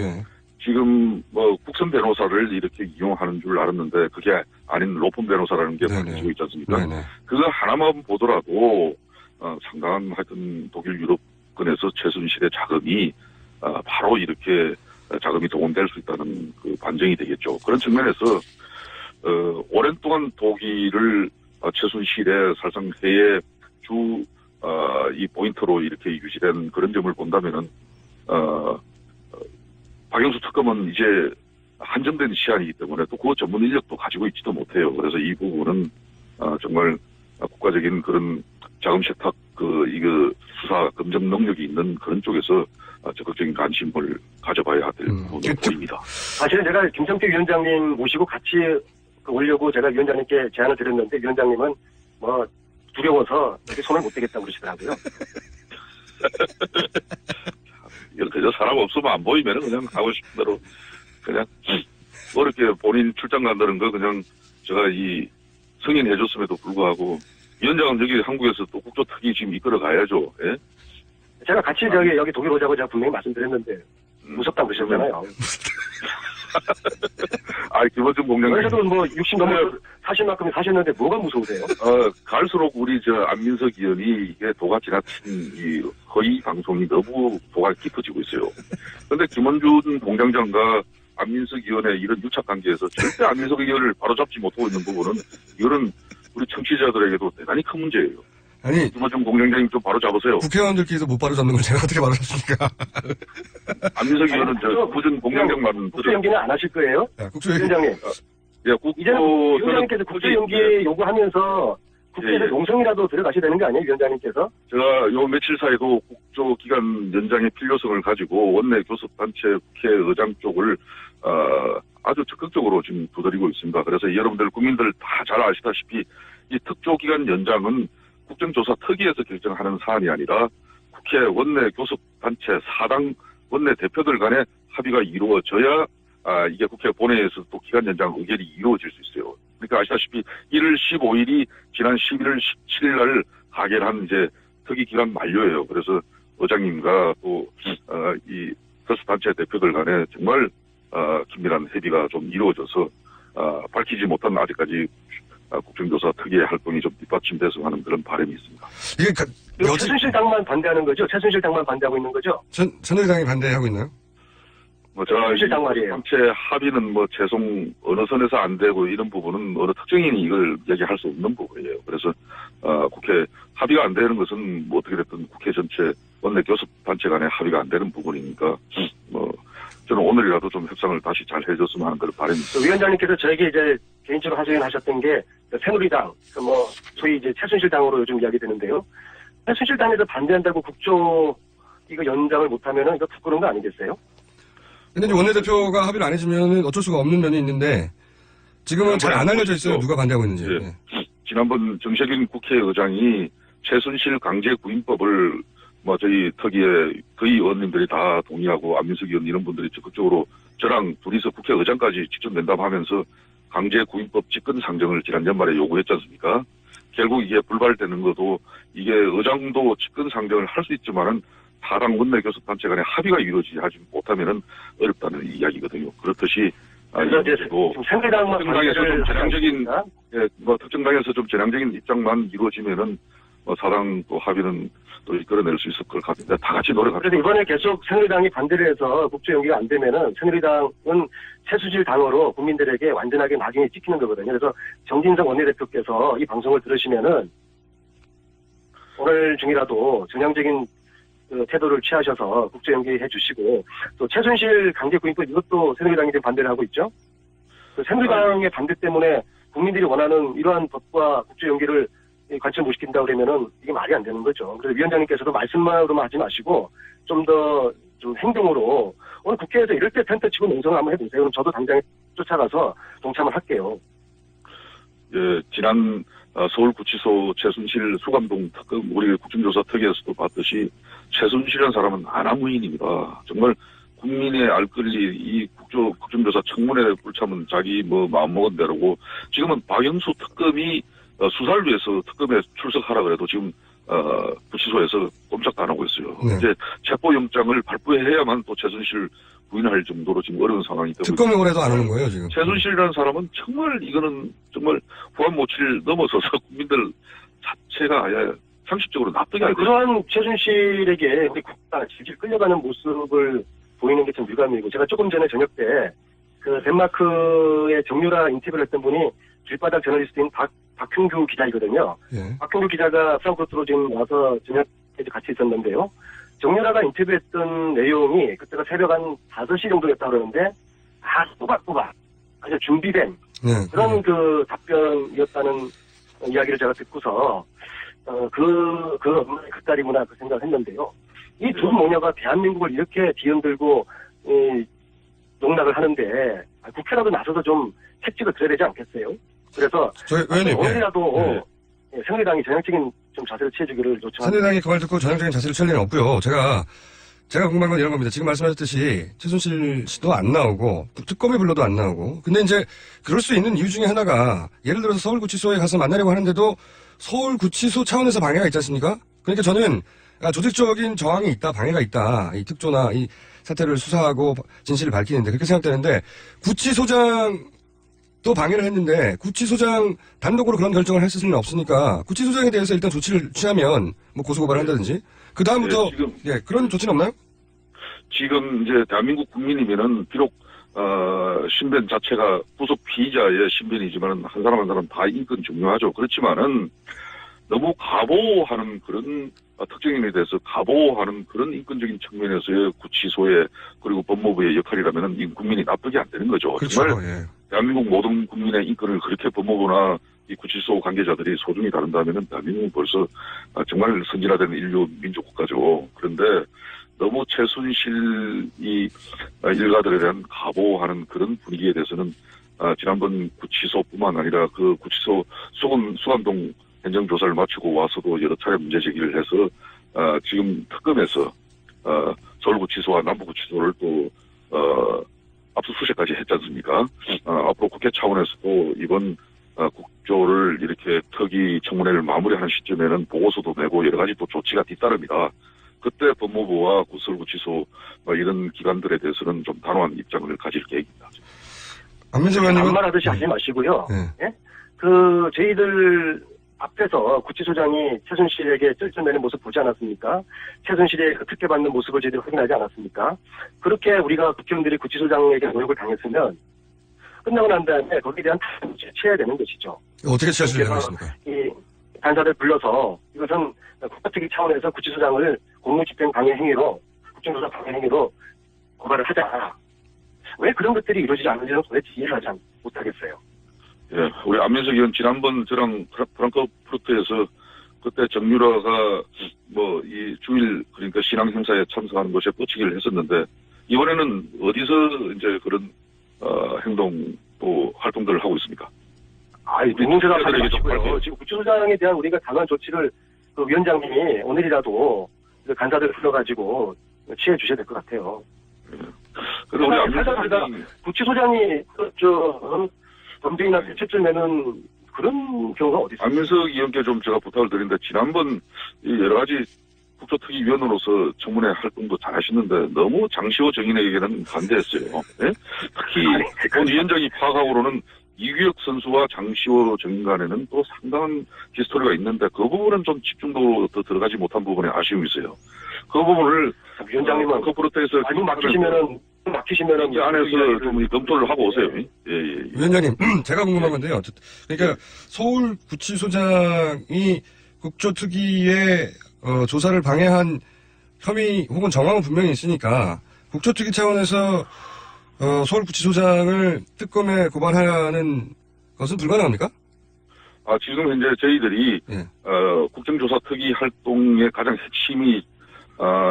지금 뭐 국선 변호사를 이렇게 이용하는 줄 알았는데 그게 아닌 로펌 변호사라는 게 밝혀지고 있지 않습니까? 그거 하나만 보더라도 상당한 하여튼 독일 유럽권에서 최순실의 자금이 바로 이렇게 자금이 동원될 수 있다는 그 반증이 되겠죠. 그런 측면에서 오랜 동안 독일을 최순실의 사실상 해외 이 포인트로 이렇게 유지된 그런 점을 본다면은 박영수 특검은 이제 한정된 시한이기 때문에 또 그 전문 인력도 가지고 있지도 못해요. 그래서 이 부분은 정말 국가적인 그런 자금 세탁 이거 수사 검증 능력이 있는 그런 쪽에서 적극적인 관심을 가져봐야 될 부분으로 보입니다. 사실은 제가 김성태 위원장님 모시고 같이 오려고 제가 위원장님께 제안을 드렸는데 위원장님은 뭐 두려워서 이렇게 손을 못 대겠다고 그러시더라고요. 그저 사람 없으면 안 보이면 그냥 하고 싶은 대로 그냥 어렵게 본인 출장 간다는 거 그냥 제가 이 승인해줬음에도 불구하고 위원장은 여기 한국에서 또 국조특위 지금 이끌어 가야죠. 예? 제가 같이 여기 독일 오자고 제가 분명히 말씀드렸는데 무섭다고 그러셨잖아요. 김원중 공장장. 그래도 뭐 60 넘어 사실 만큼 사셨는데 뭐가 무서우세요? 갈수록 우리 안민석 의원이 이게 도가 지나친 이 허위 방송이 너무 도가 깊어지고 있어요. 그런데 김원중 공장장과 안민석 의원의 이런 유착 관계에서 절대 안민석 의원을 바로잡지 못하고 있는 부분은 이거는 우리 청취자들에게도 대단히 큰 문제예요. 아니, 김원중 공장장님 좀 바로 잡으세요. 국회의원들끼리도 못 바로 잡는 걸 제가 어떻게 바로 잡습니까? 안민석 의원은 구준 공장장만 국회 연기는 안 하실 거예요? 위원장님. 이제는 위원장님께서 국회 연기 요구하면서 국회에서 농성이라도 들어가셔야 되는 거 아니에요, 위원장님께서? 제가 요 며칠 사이도 국조기간 연장의 필요성을 가지고 원내 교섭단체 국회의장 쪽을 아주 적극적으로 지금 두드리고 있습니다. 그래서 여러분들 국민들 다 잘 아시다시피 이 특조기간 연장은 국정조사 특위에서 결정하는 사안이 아니라 국회 원내 교섭단체 사당 원내 대표들 간의 합의가 이루어져야 이게 국회 본회의에서 또 기간 연장 의결이 이루어질 수 있어요. 그러니까 아시다시피 1월 15일이 지난 11월 17일 날 가결한 이제 특위 기간 만료예요. 그래서 의장님과 또 이 교섭단체 대표들 간에 정말 긴밀한 협의가 좀 이루어져서 밝히지 못한 아직까지 국정조사 특위의 활동이 좀 뒷받침돼서 하는 그런 바람이 있습니다. 이게 최순실 당만 반대하는 거죠? 최순실 당만 반대하고 있는 거죠? 새누리당이 반대하고 있나요? 최순실 당 말이에요. 전체 합의는 최송 어느 선에서 안 되고 이런 부분은 어느 특정인이 이걸 얘기할 수 없는 부분이에요. 그래서 국회 합의가 안 되는 것은 어떻게 됐든 국회 전체 원내 교섭 단체 간에 합의가 안 되는 부분이니까 저는 오늘이라도 좀 협상을 다시 잘 해줬으면 하는 그런 바람이 있습니다. 위원장님께서 저에게 이제 개인적으로 하소연하셨던 게 새누리당, 소위 이제 최순실 당으로 요즘 이야기되는데요. 최순실 당에서 반대한다고 국조 이거 연장을 못하면은 이거 부끄러운 거 아니겠어요? 근데 이제 원내대표가 합의를 안 해주면 어쩔 수가 없는 면이 있는데 지금은 잘 안 알려져 있어요. 누가 반대하고 있는지. 네. 지난번 정세균 국회의장이 최순실 강제 구인법을 저희 특위의 거의 의원님들이 다 동의하고 안민석 의원 이런 분들이 적극적으로 저랑 둘이서 국회의장까지 직접 면담하면서 강제 구인법 직권 상정을 지난 연말에 요구했지 않습니까? 결국 이게 불발되는 것도 이게 의장도 직권 상정을 할 수 있지만은 타당 원내 교섭 단체 간의 합의가 이루어지지 못하면은 어렵다는 이야기거든요. 그렇듯이 특정당에서 좀 전향적인 특정당에서 좀 전향적인 입장만 이루어지면은 사당 또 합의는 또 이끌어낼 수 있을 것 같은데 다 같이 노력합니다. 그런데 이번에 계속 새누리당이 반대를 해서 국조 연기가 안 되면은 새누리당은 최순실 당으로 국민들에게 완전하게 낙인이 찍히는 거거든요. 그래서 정진석 원내대표께서 이 방송을 들으시면은 오늘 중이라도 전향적인 태도를 취하셔서 국조 연기해 주시고 또 최순실 강제 구인법 이것도 새누리당이 지금 반대를 하고 있죠. 새누리당의 반대 때문에 국민들이 원하는 이러한 법과 국조 연기를 관철 못 시킨다 그러면은 이게 말이 안 되는 거죠. 그래서 위원장님께서도 말씀만으로만 하지 마시고 좀 더 좀 행동으로 오늘 국회에서 이럴 때 텐트 치고 농성을 한번 해보세요. 그럼 저도 당장 쫓아가서 동참을 할게요. 예, 지난 서울구치소 최순실 수감동 특검 우리 국정조사 특위에서도 봤듯이 최순실이라는 사람은 아나무인입니다. 정말 국민의 알 권리 이 국정조사 청문회에 불참은 자기 마음먹은 대로고 지금은 박영수 특검이 수사를 위해서 특검에 출석하라 그래도 지금 구치소에서 꼼짝도 안 하고 있어요. 네. 이제 체포영장을 발부해야만 또 최순실 부인할 정도로 지금 어려운 상황이 되고 특검을 해도 안 하는 거예요 지금. 최순실이라는 사람은 정말 이거는 정말 후한 모치를 넘어서서 국민들 자체가 아예 상식적으로 납득이 안 돼요. 그러한 최순실에게 우리 국가 질질 끌려가는 모습을 보이는 게 좀 유감이고 제가 조금 전에 저녁 때 덴마크의 정유라 인터뷰를 했던 분이 길바닥 저널리스트인 박형규 기자이거든요. 예. 박형규 기자가 프랑크푸르트로 지금 와서 저녁에 같이 있었는데요. 정유라가 인터뷰했던 내용이 그때가 새벽 한 5시 정도였다 그러는데 꼬박꼬박 아주 준비된 그런 그 답변이었다는 이야기를 제가 듣고서 엄마의 그 딸이구나 그 생각을 했는데요. 이 두 모녀가 대한민국을 이렇게 뒤흔들고 농락을 하는데 국회라도 나서서 좀 책찍을 들어야 되지 않겠어요? 그래서 오늘이라도 새누리당이 전향적인 좀 자세를 취해주기를 요청합니다. 새누리당이 그걸 듣고 전향적인 자세를 취할 일은 없고요. 제가 궁금한 건 이런 겁니다. 지금 말씀하셨듯이 최순실 씨도 안 나오고 특검에 불러도 안 나오고 근데 이제 그럴 수 있는 이유 중에 하나가 예를 들어서 서울구치소에 가서 만나려고 하는데도 서울구치소 차원에서 방해가 있지 않습니까? 그러니까 저는 조직적인 저항이 있다, 방해가 있다. 이 특조나 이 사태를 수사하고 진실을 밝히는데 그렇게 생각되는데 구치소장도 방해를 했는데 구치소장 단독으로 그런 결정을 했을 수는 없으니까 구치소장에 대해서 일단 조치를 취하면 고소고발을 한다든지 그 다음부터 그런 조치는 없나요? 지금 이제 대한민국 국민이면은 비록 신변 자체가 구속 피의자의 신변이지만은 한 사람 한 사람 다 인권 중요하죠. 그렇지만은 너무 가보하는 그런 특정인에 대해서 가보하는 그런 인권적인 측면에서의 구치소의 그리고 법무부의 역할이라면은 국민이 납득이 안 되는 거죠. 그렇죠. 정말 대한민국 모든 국민의 인권을 그렇게 법무부나 이 구치소 관계자들이 소중히 다룬다면은 대한민국은 벌써 정말 선진화된 인류 민족 국가죠. 그런데 너무 최순실 이 일가들에 대한 가보하는 그런 분위기에 대해서는 지난번 구치소뿐만 아니라 그 구치소 수감동 행정조사를 마치고 와서도 여러 차례 문제 제기를 해서 지금 특검에서 서울구치소와 남부구치소를 또 압수수색까지 했지 않습니까? 앞으로 국회 차원에서도 이번 국조를 이렇게 특위 청문회를 마무리하는 시점에는 보고서도 내고 여러 가지 또 조치가 뒤따릅니다. 그때 법무부와 서울구치소 이런 기관들에 대해서는 좀 단호한 입장을 가질 계획입니다. 안민석 의원님은 반말하듯이 하지 마시고요. 예? 저희들 앞에서 구치소장이 최순실에게 쩔쩔매는 모습 보지 않았습니까? 최순실의 그 특혜받는 모습을 저희들이 확인하지 않았습니까? 그렇게 우리가 국회의원들이 구치소장에게 모욕을 당했으면 끝나고 난 다음에 거기에 대한 타협을 취해야 되는 것이죠. 어떻게 취하실 예정이십니까? 이 간사들 불러서 이것은 국가특위 차원에서 구치소장을 공무집행 방해 행위로 국정조사 방해 행위로 고발을 하자. 왜 그런 것들이 이루어지지 않는지는 도대체 이해를 하지 못하겠어요. 예, 우리 안민석 의원 지난번 저랑 프랑크푸르트에서 그때 정유라가 이 주일 그러니까 신앙 행사에 참석하는 것에 뻗치기를 했었는데 이번에는 어디서 이제 그런 행동 또 활동들을 하고 있습니까? 누군 생각하지 마시고요. 지금 구치소장에 대한 우리가 당한 조치를 그 위원장님이 오늘이라도 그 간사들 불러가지고 취해 주셔야 될 것 같아요. 그리고 우리 안민석 구치소장이 범죄인나 최출매는 그런 경우가 어디 있습니까? 안민석 의원께 좀 제가 부탁을 드리는데 지난번 여러 가지 국조특위위원으로서 청문회 활동도 잘 하시는데 너무 장시호 정인에게는 반대했어요. 네? 특히 본 위원장이 파악하고로는 이규혁 선수와 장시호 정인 간에는 또 상당한 히스토리가 있는데 그 부분은 좀 집중도로 더 들어가지 못한 부분에 아쉬움이 있어요. 그 부분을 위원장님은 코프로트에서 막히시면은 이 안에서 좀 검토를 하고 오세요. 예. 위원장님, 제가 궁금한 건데요. 그러니까 서울 구치소장이 국조특위의 조사를 방해한 혐의 혹은 정황은 분명히 있으니까 국조특위 차원에서 서울 구치소장을 특검에 고발하는 것은 불가능합니까? 지금 현재 저희들이 국정조사 특위 활동의 가장 핵심이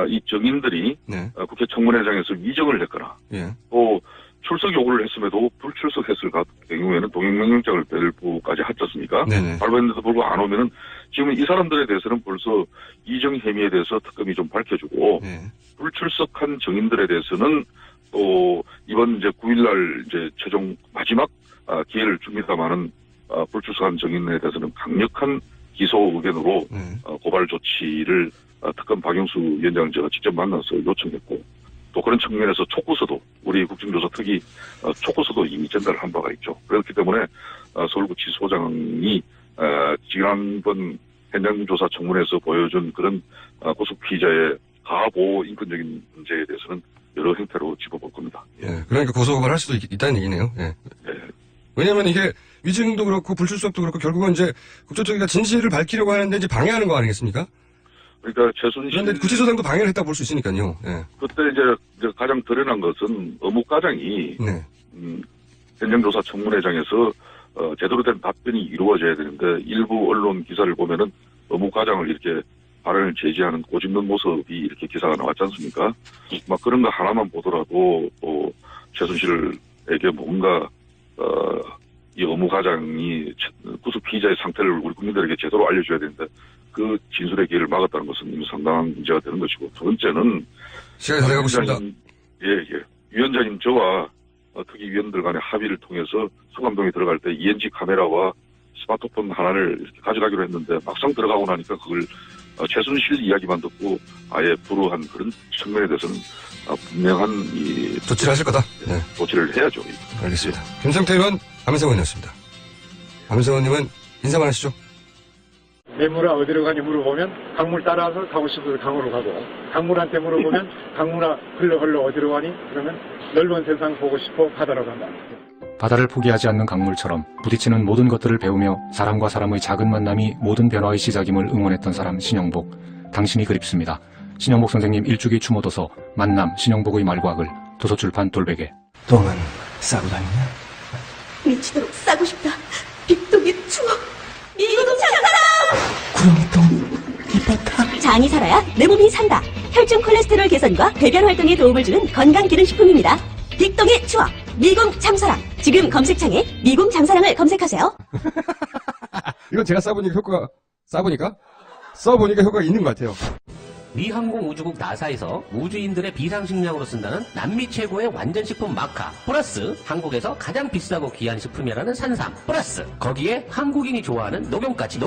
이 정인들이 국회 청문회장에서 위정을 했거나 또 출석 요구를 했음에도 불출석했을 경우에는 동행명령장을 발부까지 하지 않습니까? 발부했는데도 불구하고 안 오면은 지금 이 사람들에 대해서는 벌써 이정 혐의에 대해서 특검이 좀 밝혀주고 불출석한 정인들에 대해서는 또 이번 이제 9일날 이제 최종 마지막 기회를 줍니다만은 불출석한 정인에 대해서는 강력한 기소 의견으로 고발 조치를 특검 박영수 위원장을 제가 직접 만나서 요청했고 또 그런 측면에서 촉구서도 우리 국정조사 특위 촉구서도 이미 전달을 한 바가 있죠. 그렇기 때문에 서울구치소장이 지난번 현장조사 청문회에서 보여준 그런 구속 피의자의 가보호 인권적인 문제에 대해서는 여러 형태로 짚어볼 겁니다. 그러니까 고소고발할 수도 있다는 얘기네요. 왜냐하면 이게 위증도 그렇고 불출석도 그렇고 결국은 이제 국조특위가 진실을 밝히려고 하는데 이제 방해하는 거 아니겠습니까? 그러니까 최순실. 그런데 구치소장도 방해를 했다고 볼 수 있으니까요. 그때 이제 가장 드러난 것은 업무과장이 현장조사 청문회장에서 제대로 된 답변이 이루어져야 되는데 일부 언론 기사를 보면은 업무과장을 이렇게 발언을 제지하는 꼬집는 모습이 이렇게 기사가 나왔지 않습니까? 막 그런 거 하나만 보더라도 또 최순실에게 뭔가 이 업무과장이 구속 피의자의 상태를 우리 국민들에게 제대로 알려줘야 되는데 그 진술의 기회를 막았다는 것은 이미 상당한 문제가 되는 것이고 두 번째는 시간이 다 돼가고 있습니다. 위원장님 저와 특위위원들 간의 합의를 통해서 수감동에 들어갈 때 ENG 카메라와 스마트폰 하나를 이렇게 가져가기로 했는데 막상 들어가고 나니까 그걸 최순실 이야기만 듣고 아예 불허한 그런 측면에 대해서는 분명한 조치를 하실 거다. 조치를 해야죠. 알겠습니다. 김성태 의원, 안민석 의원이었습니다. 안민석 의원님은 인사만 하시죠. 매물아 어디로 가니 물어보면 강물 따라서 가고 싶어서 강으로 가고 강물한테 물어보면 강물아 흘러 어디로 가니? 그러면 넓은 세상 보고 싶어 바다로 간다. 바다를 포기하지 않는 강물처럼 부딪히는 모든 것들을 배우며 사람과 사람의 작은 만남이 모든 변화의 시작임을 응원했던 사람 신영복. 당신이 그립습니다. 신영복 선생님 일주기 추모도서 만남 신영복의 말과 글 도서출판 돌베개. 똥은 싸고 다니냐? 미치도록 싸고 싶다. 빅동의 추억. 미국 장사랑! 구렁이똥 이뻤다. 장이 살아야 내 몸이 산다. 혈중 콜레스테롤 개선과 배변 활동에 도움을 주는 건강기능식품입니다. 빅동의 추억. 미궁 장사랑. 지금 검색창에 미궁 장사랑을 검색하세요. 이건 제가 써보니까 효과가 있는 것 같아요. 미 항공우주국 나사에서 우주인들의 비상식량으로 쓴다는 남미 최고의 완전식품 마카 플러스 한국에서 가장 비싸고 귀한 식품이라는 산삼 플러스 거기에 한국인이 좋아하는 녹용까지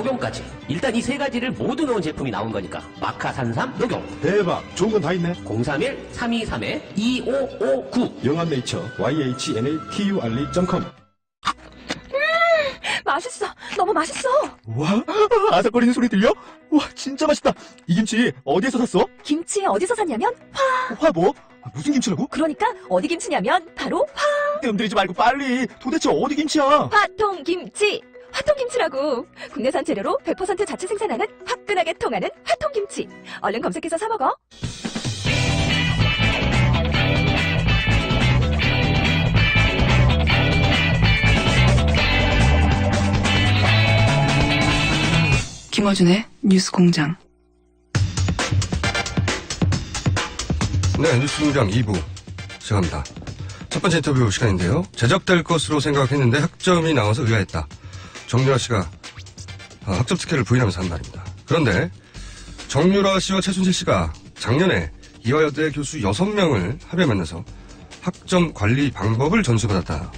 일단 이 세 가지를 모두 넣은 제품이 나온 거니까 마카 산삼 녹용 대박 좋은 건 다 있네 031-3232-2559 영암네이처 YHNATURE.com 맛있어. 너무 맛있어. 와, 아삭거리는 소리 들려? 와, 진짜 맛있다. 이 김치 어디에서 샀어? 김치 어디서 샀냐면 화 뭐? 무슨 김치라고? 그러니까 어디 김치냐면 바로 뜸들이지 말고 빨리. 도대체 어디 김치야? 화통김치. 화통김치라고. 국내산 재료로 100% 자체 생산하는 화끈하게 통하는 화통김치. 얼른 검색해서 사 먹어. 김어준의 뉴스공장. 네, 뉴스공장 2부 시작합니다. 첫 번째 인터뷰 시간인데요. 제적될 것으로 생각했는데 학점이 나와서 의아했다. 정유라 씨가 학점 특혜를 부인하면서 한 말입니다. 그런데 정유라 씨와 최순실 씨가 작년에 이화여대 교수 6명을 합의에 만나서 학점 관리 방법을 전수받았다.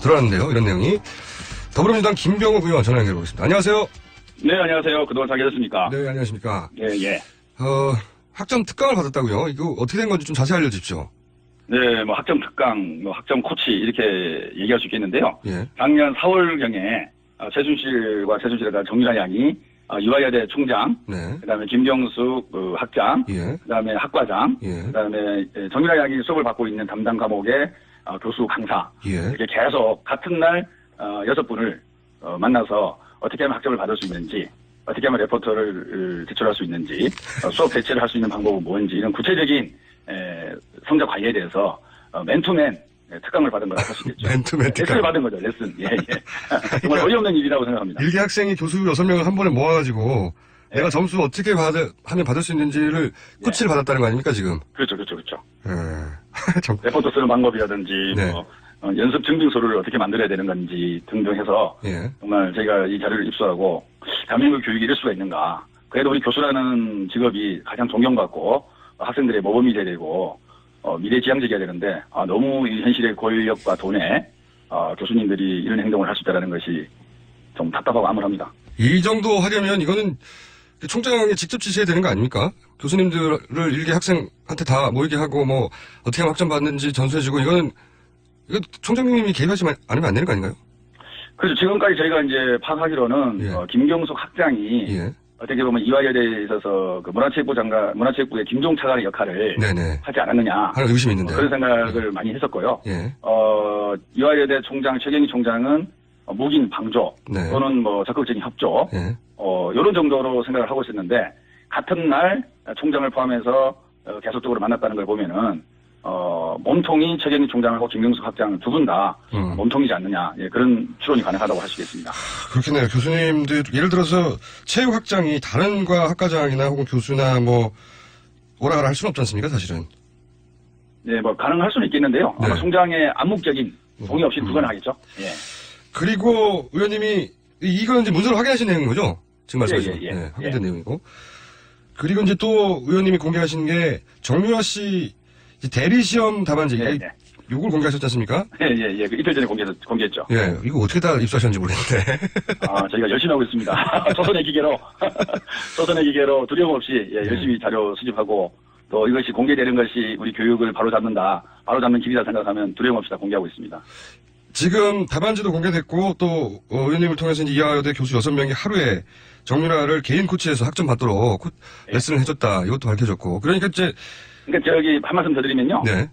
들어왔는데요. 이런 내용이. 더불어민주당 김병욱 의원 전화 연결해보겠습니다. 안녕하세요. 네, 안녕하세요. 그동안 잘 계셨습니까? 네, 안녕하십니까. 예, 예. 학점 특강을 받았다고요? 이거 어떻게 된 건지 좀 자세히 알려주십시오. 네, 뭐 학점 특강, 뭐 학점 코치 이렇게 얘기할 수 있겠는데요. 예. 작년 4월경에 최순실과 정유라 양이 이화여대 총장, 네. 그다음에 김경숙 학장, 예. 그다음에 학과장, 예. 그다음에 정유라 양이 수업을 받고 있는 담당 과목의 교수 강사, 예. 이렇게 계속 같은 날 6분을 만나서 어떻게 하면 학점을 받을 수 있는지, 어떻게 하면 레포트를 제출할 수 있는지, 수업 대체를 할 수 있는 방법은 뭔지, 이런 구체적인 성적 관리에 대해서 맨투맨 특강을 받은 거라고 할 수 있겠죠. 맨투맨 특강. 레슨을 받은 거죠, 레슨. 예, 예. 정말 어이없는 일이라고 생각합니다. 일개 학생이 교수 6명을 한 번에 모아가지고 내가 점수 어떻게 하면 받을 수 있는지를 코치를 받았다는 거 아닙니까, 지금? 그렇죠, 그렇죠, 그렇죠. 참. 레포트 쓰는 방법이라든지, 네. 뭐, 연습 증빙서를 어떻게 만들어야 되는 건지 등등 해서 예. 정말 저희가 이 자료를 입수하고 대한민국 교육이 이럴 수가 있는가. 그래도 우리 교수라는 직업이 가장 존경받고 학생들의 모범이 돼야 되고 미래지향적이어야 되는데 너무 이 현실의 권력과 돈에 교수님들이 이런 행동을 할 수 있다는 것이 좀 답답하고 암울합니다. 이 정도 하려면 이거는 총장이 직접 지시해야 되는 거 아닙니까? 교수님들을 일개 학생한테 다 모이게 하고 뭐 어떻게 하면 학점 받는지 전수해주고 이거 총장님이 개입하지 않으면 안 되는 거 아닌가요? 그래서 지금까지 저희가 이제 파악하기로는 김경숙 학장이 예. 어떻게 보면 이화여대에 있어서 그 문화체육부의 김종차관의 역할을 네네. 하지 않았느냐 하는 의심이 있는데 그런 생각을 많이 했었고요. 예. 이화여대 총장 최경희 총장은 묵인 방조 네. 또는 뭐 적극적인 협조 예. 이런 정도로 생각을 하고 있었는데 같은 날 총장을 포함해서 계속적으로 만났다는 걸 보면은 몸통이 최경희 총장하고 김경숙 학장 두 분 다 몸통이지 않느냐 그런 추론이 가능하다고 할 수 있겠습니다. 그렇겠네요. 교수님들 예를 들어서 체육학장이 다른 과 학과장이나 혹은 교수나 뭐 오라가라 할 수는 없지 않습니까, 사실은? 네, 뭐 가능할 수는 있겠는데요. 네. 아마 총장의 암묵적인 동의 없이 불가능하겠죠. 예. 그리고 의원님이 이거는 이제 문서로 확인하신 내용인 거죠? 지금 말씀하신 예. 네, 확인된 내용이고. 그리고 이제 또 의원님이 공개하신 게 정유라 씨 대리시험 답안지 요걸 공개하셨지 않습니까? 예. 그 이틀 전에 공개했죠. 예, 이거 어떻게 다 입수하셨는지 모르겠는데. 저희가 열심히 하고 있습니다. 조선의 기계로 두려움 없이 열심히 자료 수집하고 또 이것이 공개되는 것이 우리 교육을 바로잡는 길이다 생각하면 두려움 없이 다 공개하고 있습니다. 지금 답안지도 공개됐고 또 의원님을 통해서 이제 이화여대 교수 6명이 하루에 정유라를 개인 코치해서 학점 받도록 레슨을 해줬다. 이것도 밝혀졌고. 그러니까 저기 한 말씀 더 드리면요. 네.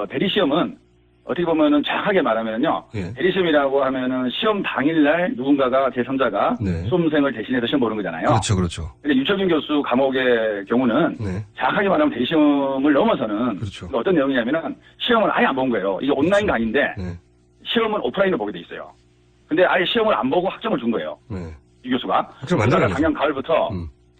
대리시험은 어떻게 보면은 정확하게 말하면요. 예. 대리시험이라고 하면은 시험 당일날 누군가가 제3자가 네. 수험생을 대신해서 시험 보는 거잖아요. 그렇죠. 근데 유철균 교수 감옥의 경우는 정확하게 말하면 대리시험을 넘어서는 어떤 내용이냐면은 시험을 아예 안 본 거예요. 이게 온라인 강의인데 시험은 오프라인으로 보게 돼 있어요. 근데 아예 시험을 안 보고 학점을 준 거예요. 유 교수가. 그러다가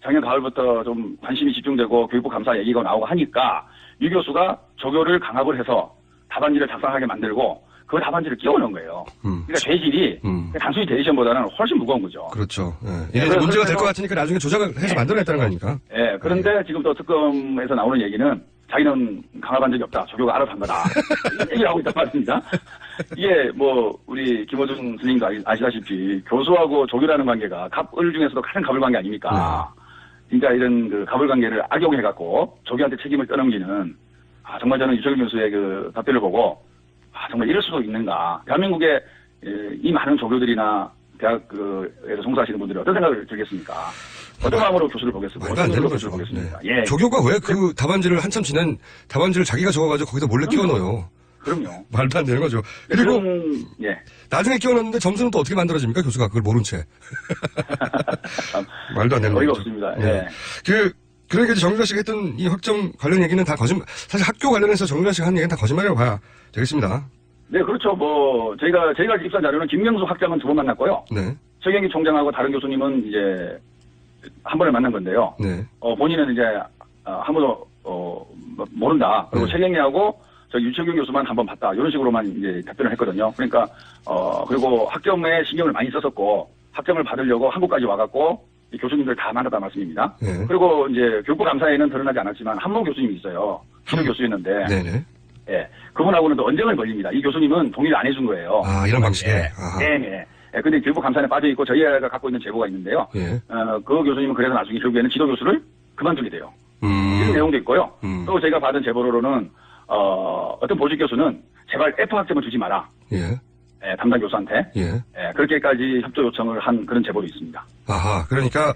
작년 가을부터 좀 관심이 집중되고 교육부 감사 얘기가 나오고 하니까 유 교수가 조교를 강압을 해서 답안지를 작성하게 만들고 그 답안지를 끼워넣은 거예요. 그러니까 죄질이 단순히 대리시험보다는 훨씬 무거운 거죠. 그렇죠. 예. 이게 문제가 될 것 같으니까 나중에 조작을 해서 만들어냈다는 거 아닙니까? 예. 그런데 지금 또 특검에서 나오는 얘기는 자기는 강압한 적이 없다. 조교가 알아서 한 거다. 이런 얘기를 하고 있단 말입니다. 이게 뭐 우리 김어준 선생님도 아시다시피 교수하고 조교라는 관계가 갑을 중에서도 가장 갑을 관계 아닙니까? 진짜 이런 그 갑을 관계를 악용해갖고 조교한테 책임을 떠넘기는 정말 저는 유철균 교수의 그 답변을 보고 정말 이럴 수도 있는가. 대한민국에 이 많은 조교들이나 대학에서 종사하시는 분들이 어떤 생각을 들겠습니까? 어떤 마음으로 교수를 보겠습니까? 말도 안 되는 거죠. 교수를 보겠습니까? 네. 조교가 왜 그 답안지를 한참 지난 답안지를 자기가 적어가지고 거기다 몰래 끼워넣어요. 그럼요. 말도 안 되는 거죠. 그리고 예. 나중에 끼워넣는데 점수는 또 어떻게 만들어집니까? 교수가 그걸 모른 채. 말도 안 되는 어이가 거죠. 없습니다. 네. 예. 그러니까 이제 정유라 씨가 했던 이 확정 관련 얘기는 다 거짓말. 사실 학교 관련해서 정유라 씨가 한 얘기는 다 거짓말이라고 봐야 되겠습니다. 네, 그렇죠. 뭐 저희가 입수한 자료는 김명수 학장은 2번 만났고요. 네. 최경희 총장하고 다른 교수님은 이제 한 번을 만난 건데요. 네. 본인은 이제 한 번도 모른다. 그리고 네. 최경희하고 저 유철균 교수만 한 번 봤다. 이런 식으로만 이제 답변을 했거든요. 그러니까 그리고 학점에 신경을 많이 썼었고 학점을 받으려고 한국까지 와갖고 이 교수님들 다 만났다 말씀입니다. 네. 그리고 이제 교육부 감사에는 드러나지 않았지만 한모 교수님이 있어요. 신우 교수였는데. 네네. 예, 그분하고는 또 언쟁을 벌립니다. 이 교수님은 동의를 안 해준 거예요. 아, 이런 방식에. 네. 근데 교육부 감사에 빠져 있고 저희가 갖고 있는 제보가 있는데요. 예. 그 교수님은 그래서 나중에 결국에는 지도 교수를 그만두게 돼요. 이런 내용도 있고요. 또 제가 받은 제보로는 어떤 보직 교수는 제발 F 학점을 주지 마라. 예. 담당 교수한테. 예. 그렇게까지 협조 요청을 한 그런 제보도 있습니다. 아하, 그러니까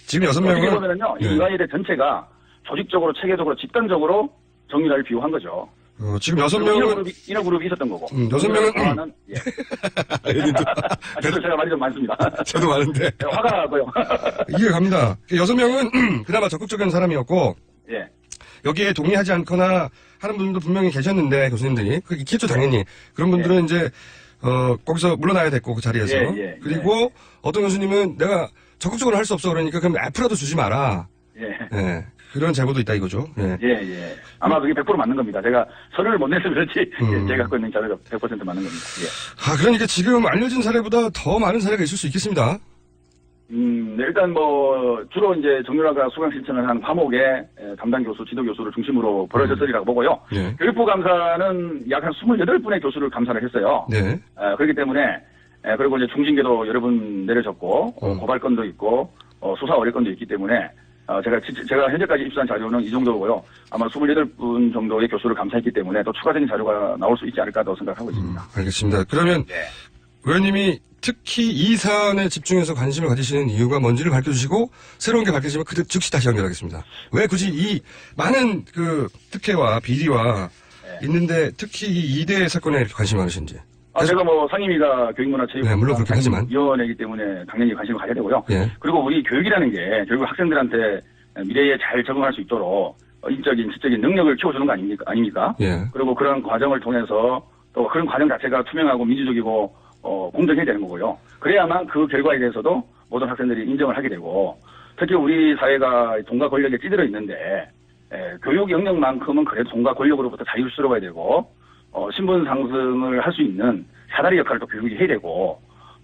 지금 6명은 어떻게 보면은요, 이 이화여대 전체가 조직적으로, 체계적으로, 집단적으로 정유라를 비호한 거죠. 지금 6명은 인허 그룹이 있었던 거고. 6명은 예. 제가 말이 좀 많습니다. 저도 많은데. 화가 나고요. 이해 갑니다. 6명은 그나마 적극적인 사람이었고 예. 여기에 동의하지 않거나 하는 분들도 분명히 계셨는데 교수님들이 그 있겠죠 당연히. 그런 분들은 이제 거기서 물러나야 됐고 그 자리에서. 그리고 어떤 교수님은 내가 적극적으로 할 수 없어 그러니까 그럼 F라도 주지 마라. 예. 그런 제보도 있다 이거죠. 예. 예. 아마 그게 100% 맞는 겁니다. 제가 서류를 못 내서 그렇지, 제가 갖고 있는 자료가 100% 맞는 겁니다. 예. 그러니까 지금 알려진 사례보다 더 많은 사례가 있을 수 있겠습니다. 네, 일단 주로 이제 정유라가 수강 신청을 한 과목의 담당 교수, 지도 교수를 중심으로 벌어졌으리라고 보고요. 네. 교육부 감사는 약 한 28분의 교수를 감사를 했어요. 네. 그렇기 때문에, 그리고 이제 중징계도 여러 번 내려졌고, 고발건도 있고, 수사 의뢰건도 있기 때문에, 제가 현재까지 입수한 자료는 이 정도고요. 아마 28분 정도의 교수를 감사했기 때문에 또 추가적인 자료가 나올 수 있지 않을까 또 생각하고 있습니다. 알겠습니다. 그러면 의원님이 특히 이 사안에 집중해서 관심을 가지시는 이유가 뭔지를 밝혀주시고 새로운 게 밝혀지면 그때 즉시 다시 연결하겠습니다. 왜 굳이 이 많은 그 특혜와 비리와 있는데 특히 이 2대 사건에 관심이 많으신지. 제가 상임위가 교육문화체육위원회이기 물론 그렇긴 하지만. 때문에 당연히 관심을 가져야 되고요. 예. 그리고 우리 교육이라는 게 결국 학생들한테 미래에 잘 적응할 수 있도록 인적인, 지적인 능력을 키워주는 거 아닙니까? 예. 그리고 그런 과정을 통해서 또 그런 과정 자체가 투명하고 민주적이고 공정해야 되는 거고요. 그래야만 그 결과에 대해서도 모든 학생들이 인정을 하게 되고 특히 우리 사회가 돈과 권력에 찌들어 있는데 교육 영역만큼은 그래도 돈과 권력으로부터 자유스러워야 되고 신분 상승을 할 수 있는 사다리 역할을 또 교육이 해야 되고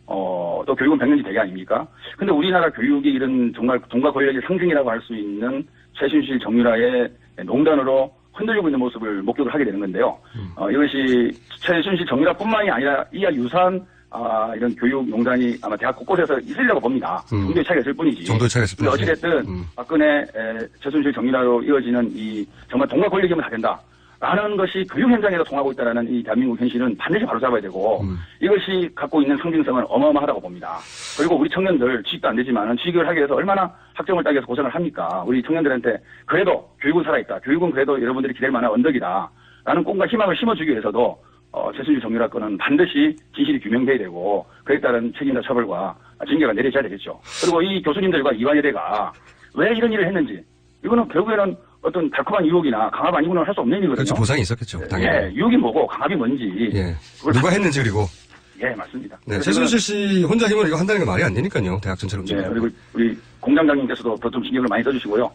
또 교육은 백년지 대계 아닙니까? 근데 우리나라 교육이 이런 정말 돈과 권력의 상징이라고 할 수 있는 최순실 정유라의 농단으로 흔들리고 있는 모습을 목격을 하게 되는 건데요. 이것이 최순실 정유라뿐만이 아니라 이와 유사한 이런 교육 농단이 아마 대학 곳곳에서 있으려고 봅니다. 정도의 차이가 있을 뿐이지. 정도의 차이가 있을 뿐이지. 어찌됐든 박근혜 최순실 정유라로 이어지는 이 정말 돈과 권력이면 다 된다. 라는 것이 교육 현장에서 통하고 있다는 이 대한민국 현실은 반드시 바로잡아야 되고 이것이 갖고 있는 상징성은 어마어마하다고 봅니다. 그리고 우리 청년들 취직도 안 되지만 취직을 하기 위해서 얼마나 학점을 따기 위해서 고생을 합니까? 우리 청년들한테 그래도 교육은 살아있다. 교육은 그래도 여러분들이 기댈 만한 언덕이다. 라는 꿈과 희망을 심어주기 위해서도 최순실 정유라 건은 반드시 진실이 규명돼야 되고 그에 따른 책임과 처벌과 징계가 내려져야 되겠죠. 그리고 이 교수님들과 이화여대가 왜 이런 일을 했는지 이거는 결국에는 어떤 달콤한 유혹이나 강압 아니고는 할 수 없는 일이거든요. 그렇죠. 보상이 있었겠죠. 당연히. 유혹이 뭐고 강압이 뭔지. 누가 했는지 그리고. 맞습니다. 네, 최순실 씨 혼자 힘으로 이거 한다는 게 말이 안 되니까요. 대학 전체로. 그리고 우리 공장장님께서도 더 좀 신경을 많이 써주시고요.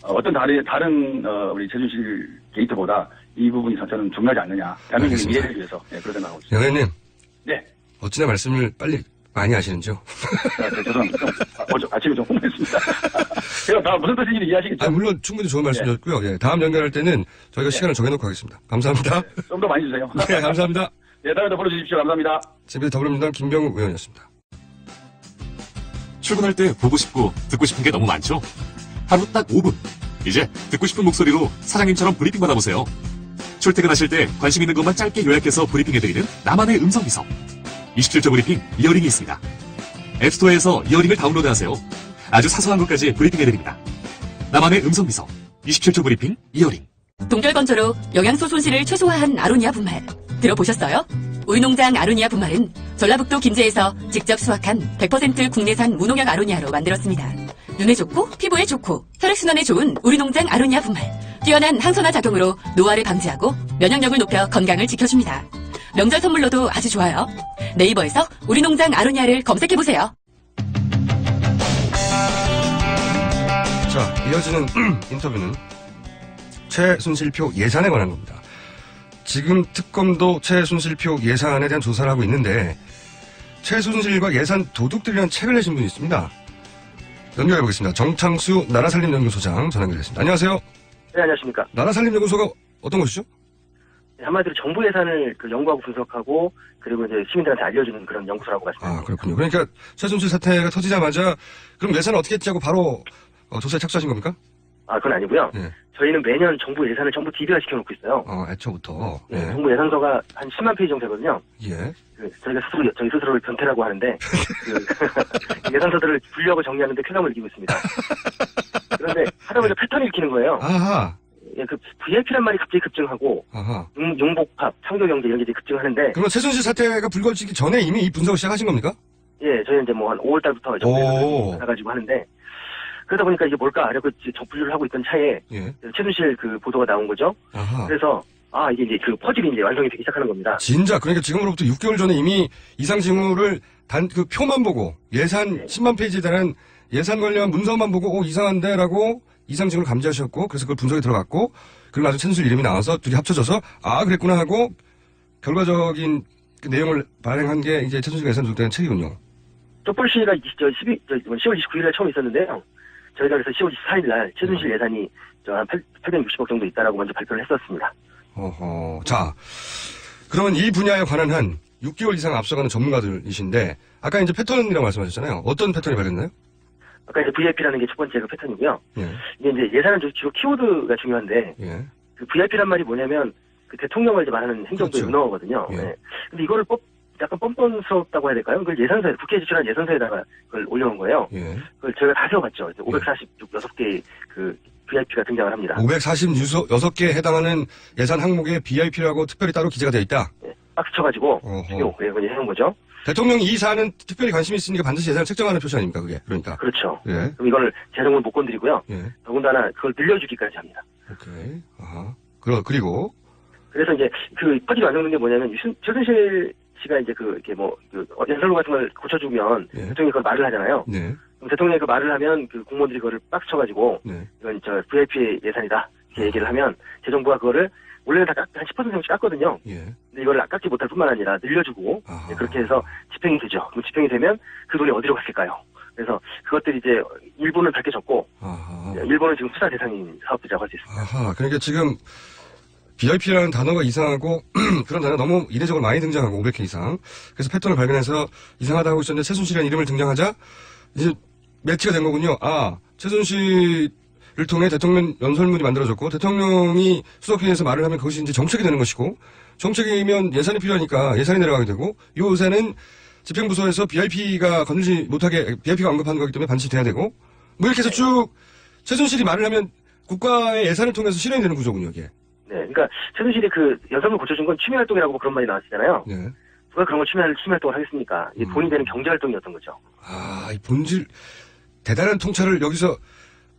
어떤 다른 우리 최순실 게이트보다 이 부분이 저는 중요하지 않느냐. 대한민국의 미래를 위해서 그런 생각하고 있습니다. 영애님. 네. 어찌나 말씀을 빨리 많이 하시는지요? 죄송합니다. 아침에 좀 흥분했습니다. 제가 다 무슨 뜻인지 이해하시겠죠? 물론 충분히 좋은 말씀이었고요. 다음 연결할 때는 저희가 시간을 정해놓고 하겠습니다. 감사합니다. 좀 더 많이 주세요. 네, 감사합니다. 다음에도 불러주십시오. 감사합니다. 지금까지 더불어민주당 김병욱 의원이었습니다. 출근할 때 보고 싶고 듣고 싶은 게 너무 많죠? 하루 딱 5분. 이제 듣고 싶은 목소리로 사장님처럼 브리핑 받아보세요. 출퇴근하실 때 관심 있는 것만 짧게 요약해서 브리핑해드리는 나만의 음성비서. 27초 브리핑 이어링이 있습니다. 앱스토어에서 이어링을 다운로드하세요. 아주 사소한 것까지 브리핑해드립니다. 나만의 음성비서 27초 브리핑 이어링. 동결건조로 영양소 손실을 최소화한 아로니아 분말 들어보셨어요? 우리 농장 아로니아 분말은 전라북도 김제에서 직접 수확한 100% 국내산 무농약 아로니아로 만들었습니다. 눈에 좋고 피부에 좋고 혈액순환에 좋은 우리 농장 아로니아 분말. 뛰어난 항산화 작용으로 노화를 방지하고 면역력을 높여 건강을 지켜줍니다. 명절 선물로도 아주 좋아요. 네이버에서 우리 농장 아로니아를 검색해보세요. 자, 이어지는 인터뷰는 최순실표 예산에 관한 겁니다. 지금 특검도 최순실표 예산에 대한 조사를 하고 있는데 최순실과 예산 도둑들이라는 책을 내신 분이 있습니다. 연결해보겠습니다. 정창수 나라살림연구소장 전화 연결했습니다. 안녕하세요. 네, 안녕하십니까. 나라살림연구소가 어떤 곳이죠? 한마디로 정부 예산을 연구하고 분석하고 그리고 이제 시민들한테 알려주는 그런 연구소라고 말씀드립니다. 아, 그렇군요. 그러니까 최순실 사태가 터지자마자 그럼 예산을 어떻게 했지 하고 바로 조사에 착수하신 겁니까? 아, 그건 아니고요. 네. 저희는 매년 정부 예산을 전부 DB화 시켜놓고 있어요. 애초부터. 네. 정부 예산서가 한 10만 페이지 정도 되거든요. 예. 저희가 저희 스스로를 변태라고 하는데 예산서들을 분류하고 정리하는데 쾌감을 느끼고 있습니다. 그런데 하다 보니까 패턴이 읽히는 거예요. 아하. 예, 그 VIP란 말이 갑자기 급증하고 아하. 용복합, 창조경제 이런 게 이제 급증하는데. 그러면 최순실 사태가 불거지기 전에 이미 이 분석을 시작하신 겁니까? 예, 저희는 이제 뭐 한 5월 달부터 정부 받아가지고 하는데. 그러다 보니까 이게 뭘까 하려고 분류를 하고 있던 차에 최순실 그 보도가 나온 거죠. 아하. 그래서 이게 이제 그 퍼즐이 이제 완성이 되기 시작하는 겁니다. 진짜 그러니까 지금으로부터 6개월 전에 이미 이상징후를 그 표만 보고 예산 10만 페이지에 달한 예산 관련 문서만 보고 이상한데라고 이상징후를 감지하셨고 그래서 그걸 분석에 들어갔고 그리고 나중에 최순실 이름이 나와서 둘이 합쳐져서 그랬구나 하고 결과적인 그 내용을 발행한 게 이제 최순실 예산 조사된 책이군요. 촛불 시위가 10월 29일에 처음 있었는데요. 저희가 그래서 10월 24일 날 최순실 예산이 한 860억 정도 있다라고 먼저 발표를 했었습니다. 어허. 자, 그러면 이 분야에 관한 한 6개월 이상 앞서가는 전문가들이신데 아까 이제 패턴이라고 말씀하셨잖아요. 어떤 패턴이 발견나요? 아까 이제 VIP라는 게 첫 번째 그 패턴이고요. 예. 이게 이제 예산은 주로 키워드가 중요한데 그 VIP란 말이 뭐냐면 그 대통령을 이제 말하는 행정부의 은어거든요. 네. 근데 이거를 약간 뻔뻔스럽다고 해야 될까요? 그걸 예산서에, 국회에 지출한 예산서에다가 그걸 올려놓은 거예요. 그걸 저희가 다 세워봤죠. 546개 그 VIP가 등장을 합니다. 546개에 해당하는 예산 항목에 VIP라고 특별히 따로 기재가 되어 있다? 네. 박스 쳐가지고, 그걸 해놓은 거죠. 대통령이 이 사안은 특별히 관심이 있으니까 반드시 예산을 책정하는 표시 아닙니까, 그게? 그러니까. 그렇죠. 예. 그럼 이걸 재정을 못 건드리고요. 더군다나 그걸 늘려주기까지 합니다. 오케이. 그리고? 그래서 이제 그 퍼즐이 완성된 게 뭐냐면, 최순실 씨가 이제 연설문 같은 걸 고쳐주면 대통령이 그걸 말을 하잖아요. 네. 그럼 대통령이 그 말을 하면 그 공무원들이 그거를 박스 쳐가지고 이건 VIP 예산이다 이렇게 얘기를 하면 재정부가 그거를 원래는 다 한 10% 정도씩 깎거든요. 근데 이거를 깎지 못할 뿐만 아니라 늘려주고 그렇게 해서 집행이 되죠. 그럼 집행이 되면 그 돈이 어디로 갔을까요? 그래서 그것들이 이제 일부는 밝혀졌고 일부는 지금 수사 대상인 사업들이라고 할 수 있습니다. 그러니까 지금 VIP라는 단어가 이상하고 그런 단어가 너무 이례적으로 많이 등장하고 500개 이상. 그래서 패턴을 발견해서 이상하다고 하고 있었는데 최순실이라는 이름을 등장하자 이제 매치가 된 거군요. 최순실을 통해 대통령 연설문이 만들어졌고 대통령이 수석회의에서 말을 하면 그것이 이제 정책이 되는 것이고 정책이면 예산이 필요하니까 예산이 내려가게 되고 요새는 집행부서에서 VIP가 건들지 못하게 VIP가 언급하는 거기 때문에 반드시 돼야 되고 뭐 이렇게 해서 쭉 최순실이 말을 하면 국가의 예산을 통해서 실현이 되는 구조군요, 이게. 네, 그러니까 최순실이 그 연설문 고쳐준 건 취미 활동이라고 그런 말이 나왔잖아요. 누가 그런 걸 취미 활동을 하겠습니까? 이게 돈이 되는 경제 활동이었던 거죠. 이 본질 대단한 통찰을 여기서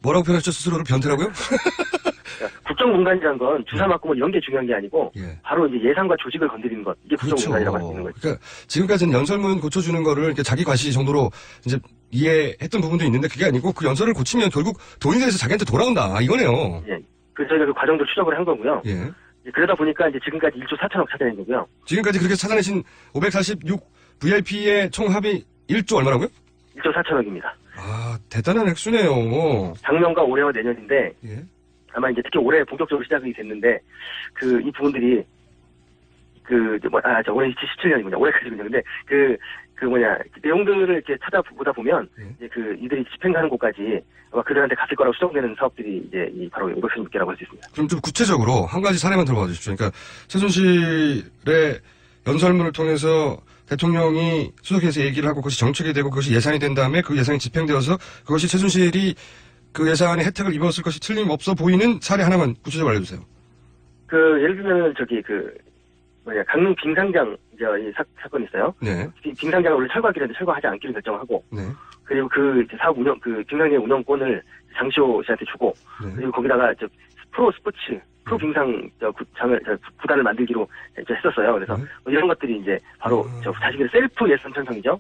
뭐라고 표현하셨죠? 스스로를 변태라고요? 그러니까 국정농단이라는 건 주사 맞고 뭐 이런 게 중요한 게 아니고 바로 이제 예산과 조직을 건드리는 것 이게 국정농단이라고 할 수 있는 거죠. 그러니까 지금까지는 연설문 고쳐주는 거를 이렇게 자기 과시 정도로 이제 이해했던 부분도 있는데 그게 아니고 그 연설을 고치면 결국 돈이 돼서 자기한테 돌아온다 이거네요. 그래서 저희가 그 과정도 추적을 한 거고요. 그러다 보니까 이제 지금까지 1조 4천억 찾아낸 거고요. 지금까지 그렇게 찾아내신 546 VIP의 총 합이 1조 얼마라고요? 1조 4천억입니다. 대단한 액수네요. 작년과 올해와 내년인데 아마 이제 특히 올해 본격적으로 시작이 됐는데 이 부분들이 올해 17년이군요. 올해까지군요. 근데 내용들을 이렇게 찾아보다 보면 이제 이들이 집행하는 곳까지 아마 그들한테 갔을 거라고 추정되는 사업들이 이제 바로 546개라고 할 수 있습니다. 그럼 좀 구체적으로 한 가지 사례만 들어봐 주십시오. 그러니까 최순실의 연설문을 통해서 대통령이 수석해서 얘기를 하고 그것이 정책이 되고 그것이 예산이 된 다음에 그 예산이 집행되어서 그것이 최순실이 그 예산의 혜택을 입었을 것이 틀림없어 보이는 사례 하나만 구체적으로 알려주세요. 예를 들면 강릉 빙상장 이 사건이 있어요. 네. 빙상장을 원래 철거하기로 했는데 철거하지 않기로 결정하고, 네. 그리고 그 사업 빙상장 운영권을 장시호 씨한테 주고, 네. 그리고 거기다가 프로 빙상 구단을 만들기로 했었어요. 그래서 이런 것들이 이제 바로 자신들의 셀프 예산 편성이죠.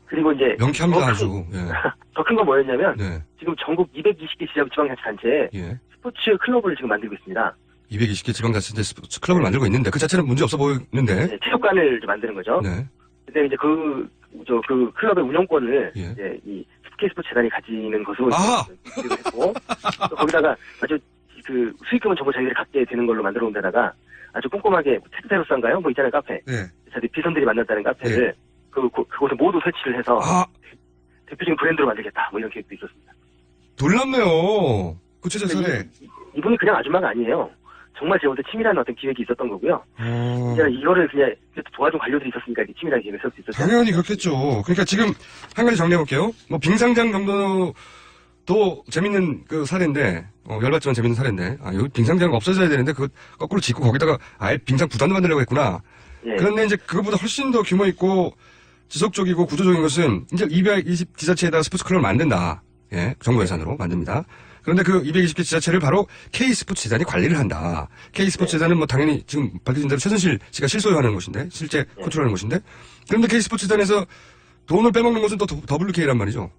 그리고 이제 명쾌합니다 아주. 더 큰 건 뭐였냐면 네. 지금 전국 220개 지방자치단체에 스포츠 클럽을 지금 만들고 있습니다. 220개 지방자치단체 스포츠 클럽을 만들고 있는데 그 자체는 문제 없어 보이는데. 네, 체육관을 만드는 거죠. 네. 근데 이제 그 클럽의 운영권을 이제 이 K스포츠 재단이 가지는 것으로 했고 또 거기다가 아주 그 수익금은 전부 자기들이 갖게 되는 걸로 만들어 온 데다가 아주 꼼꼼하게 테스테로스인가요? 뭐 있잖아요, 카페. 네. 비선들이 만났다는 카페를 그곳에 모두 설치를 해서 대표적인 브랜드로 만들겠다. 뭐 이런 계획도 있었습니다. 놀랍네요. 구체적 사례. 이분이 그냥 아줌마가 아니에요. 정말 제 어떤 치밀한 어떤 기획이 있었던 거고요. 이제 이거를 그냥 도와준 관료들이 있었으니까 이렇게 치밀하게 계획을 세울 수 있었죠. 당연히 그렇겠죠. 그러니까 지금 한 가지 정리해볼게요. 뭐 빙상장 정도도 재밌는 그 사례인데, 열받지만 재밌는 사례인데, 여기 빙상장 없어져야 되는데 그거 거꾸로 짓고 거기다가 아예 빙상 구단도 만들려고 했구나. 예. 그런데 이제 그것보다 훨씬 더 규모 있고 지속적이고 구조적인 것은 이제 220 지자체에다가 스포츠 클럽을 만든다. 예, 정부 예산으로 만듭니다. 그런데 그 220개 지자체를 바로 K스포츠 재단이 관리를 한다. K스포츠 재단은 뭐 당연히 지금 밝혀진 대로 최순실 씨가 실소유하는 곳인데, 실제 컨트롤하는 곳인데, 그런데 K스포츠 재단에서 돈을 빼먹는 것은 또 WK란 말이죠.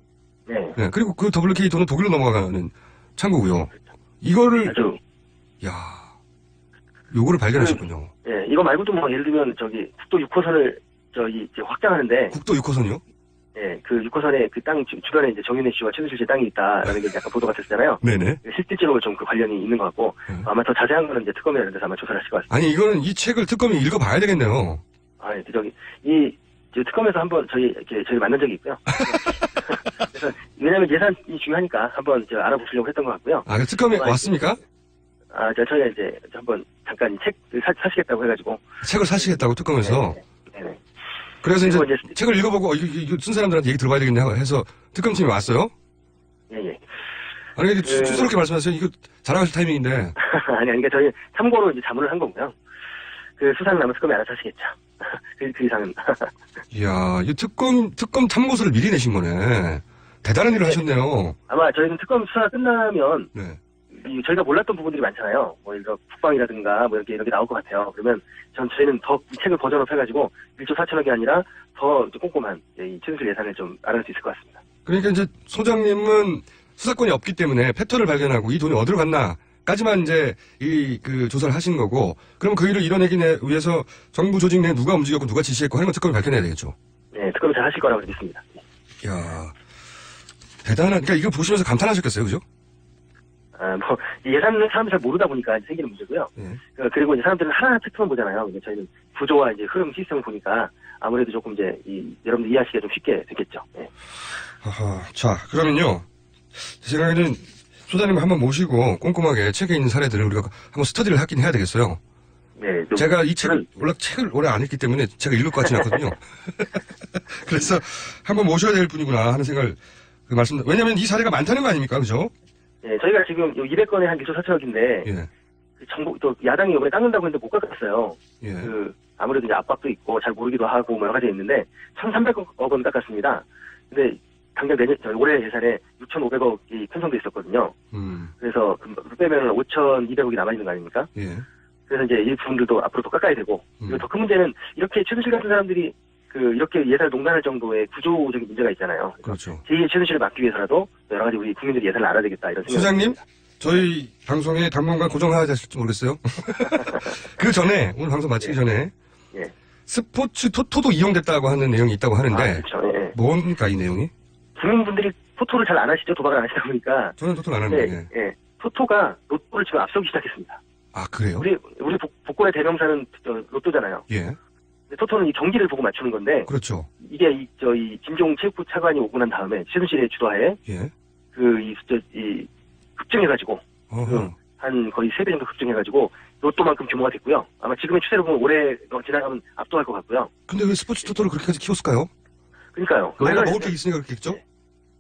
네. 네. 그리고 그 WK 돈은 독일로 넘어가는 창구고요. 이거를, 요거를 발견하셨군요. 예, 이거 말고도 뭐 예를 들면 국도 6호선을 이제 확장하는데. 국도 6호선이요? 예, 그 6호선에 그 땅 주변에 이제 정윤회 씨와 최순실 씨의 땅이 있다라는 게 약간 보도가 됐잖아요. 네네. 실질적으로 좀 그 관련이 있는 것 같고, 아마 더 자세한 거는 이제 특검이나 이런 데서 아마 조사를 하실 것 같습니다. 아니, 이거는 이 책을 특검이 읽어봐야 되겠네요. 이 특검에서 한번 저희 만난 적이 있고요. 그래서 왜냐면 예산이 중요하니까 한번 알아보시려고 했던 것 같고요. 그 특검에 왔습니까? 저희가 이제 한번 잠깐 책을 사시겠다고 해가지고. 책을 사시겠다고 특검에서? 네네. 그래서 이제 책을 읽어보고 이거 쓴 사람들한테 얘기 들어봐야 되겠네 해서 특검팀이 왔어요? 예. 아니, 이게 촌스럽게 말씀하세요. 이거 자랑하실 타이밍인데. 그러니까 저희 참고로 이제 자문을 한 거고요. 그 수사는 아마 특검이 알아서 하시겠죠. 그 이상은. 이야, 이 특검 참고서를 미리 내신 거네. 대단한 일을 하셨네요. 아마 저희는 특검 수사가 끝나면. 저희가 몰랐던 부분들이 많잖아요. 뭐 예를 들어 국방이라든가 뭐 이렇게 나올 것 같아요. 그러면 저희는 더 이 책을 버전업 해가지고 1조 4천억이 아니라 더 꼼꼼한 이 최순실 예산을 좀 알아낼 수 있을 것 같습니다. 그러니까 이제 소장님은 수사권이 없기 때문에 패턴을 발견하고 이 돈이 어디로 갔나까지만 이제 그 조사를 하신 거고, 그럼 그 일을 이뤄내기 위해서 정부 조직 내에 누가 움직였고 누가 지시했고 하는 건 특검이 밝혀내야 되겠죠. 네, 특검이 잘 하실 거라고 믿습니다. 이야, 대단한. 그러니까 이거 보시면서 감탄하셨겠어요, 그죠? 예산은 사람들이 잘 모르다 보니까 생기는 문제고요. 그리고 이제 사람들은 하나하나 팩트만 보잖아요. 근데 저희는 구조와 이제 흐름 시스템을 보니까 아무래도 조금 이제 여러분들 이해하시기가 좀 쉽게 됐겠죠. 네. 자, 그러면요. 제 생각에는 소장님 한번 모시고 꼼꼼하게 책에 있는 사례들을 우리가 한번 스터디를 하긴 해야 되겠어요. 네. 제가 이 책을 오래 안 읽기 때문에 제가 읽을 것 같지는 않거든요. 그래서 한번 모셔야 될 분이구나 하는 생각을 왜냐면 이 사례가 많다는 거 아닙니까? 그죠? 네, 저희가 지금 200건에 한 1조 4천억인데, 정부, 또 야당이 이번에 깎는다고 했는데 못 깎았어요. 아무래도 이제 압박도 있고 잘 모르기도 하고 뭐 여러 가지 있는데, 1,300억 원 깎았습니다. 근데 당장 올해 예산에 6,500억이 편성돼 있었거든요. 그래서 그 빼면 5,200억이 남아있는 거 아닙니까? 그래서 이제 이 부분들도 앞으로 더 깎아야 되고, 그리고 더 큰 문제는 이렇게 최순실 같은 사람들이 이렇게 예산을 농단할 정도의 구조적인 문제가 있잖아요. 그렇죠. 제2의 최순실을 막기 위해서라도 여러 가지 우리 국민들이 예산을 알아야 되겠다 이런 생각. 소장님, 저희 방송에 당분간 고정해야 될지 모르겠어요. 그 전에 오늘 방송 마치기 전에 스포츠 토토도 이용됐다고 하는 내용이 있다고 하는데 그렇죠. 뭡니까 이 내용이? 국민분들이 토토를 잘 안 하시죠. 도박을 안 하시다 보니까. 저는 토토를 안 합니다. 토토가 로또를 지금 앞서기 시작했습니다. 아, 그래요? 우리 복권의 대명사는 로또잖아요. 토토는 이 경기를 보고 맞추는 건데. 그렇죠. 이게 이 김종 체육부 차관이 오고 난 다음에 최순실의 주도하에 급증해가지고 한 거의 3배 정도 급증해가지고 로또만큼 규모가 됐고요. 아마 지금의 추세로 보면 올해 지나가면 압도할 것 같고요. 근데 왜 스포츠 토토를 그렇게까지 키웠을까요? 그러니까요. 뭔가 먹을 게 있으니까 그렇겠죠?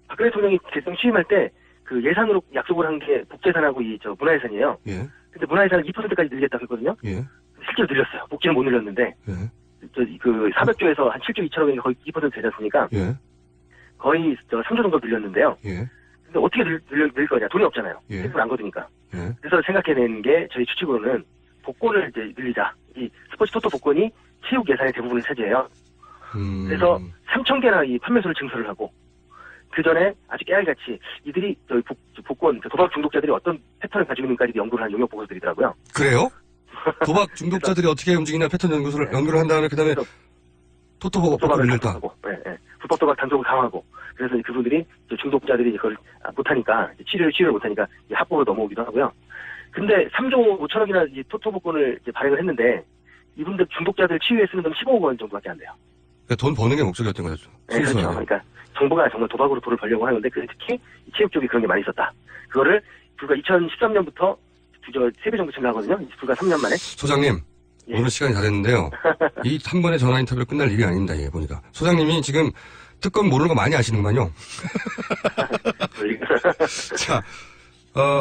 박근혜 대통령이 대통령 취임할 때 그 예산으로 약속을 한 게 복재산하고 문화예산이에요. 예. 근데 문화예산을 2%까지 늘리겠다고 했거든요. 예. 실제로 늘렸어요. 복지는 못 늘렸는데. 예. 그 400조에서 한 7조 2천억이 거의 2% 되지 않습니까? 예. 거의 3조 정도 늘렸는데요. 예. 근데 어떻게 늘 거냐? 돈이 없잖아요. 예. 세금 안 거두니까. 예. 그래서 생각해낸 게 저희 추측으로는 복권을 이제 늘리자. 이 스포츠 토토 복권이 체육 예산의 대부분을 차지해요. 그래서 3,000개나 이 판매소를 증설을 하고 그 전에 아주 깨알같이 이들이 저희 복권 도박 중독자들이 어떤 패턴을 가지고 있는가를 연구를 한 용역 보고서들이더라고요. 그래요? 도박 중독자들이 어떻게 움직이나 패턴 연구를 한 다음에 그다음에 토토 복권을 늘렸다. 네. 불법 도박 단속을 강화하고 그래서 그분들이 중독자들이 이걸 못하니까 치료를 못하니까 합법으로 넘어오기도 하고요. 근데 3조 5천억이나 이 토토 복권을 이제 발행을 했는데 이분들 중독자들 치유에 쓰는 돈 15억 원 정도밖에 안 돼요. 그러니까 돈 버는 게 목적이었던 거죠. 네, 그렇죠. 그러니까 정부가 정말 도박으로 돈을 벌려고 하는데 특히 체육 쪽이 그런 게 많이 있었다. 그거를 불과 2013년부터 3배 정도 증가하거든요. 불과 3년 만에. 소장님, 예. 오늘 시간이 다 됐는데요. 이 한 번의 전화 인터뷰로 끝날 일이 아닙니다. 예, 보니까. 소장님이 지금 특검 모르는 거 많이 아시는구만요. 자,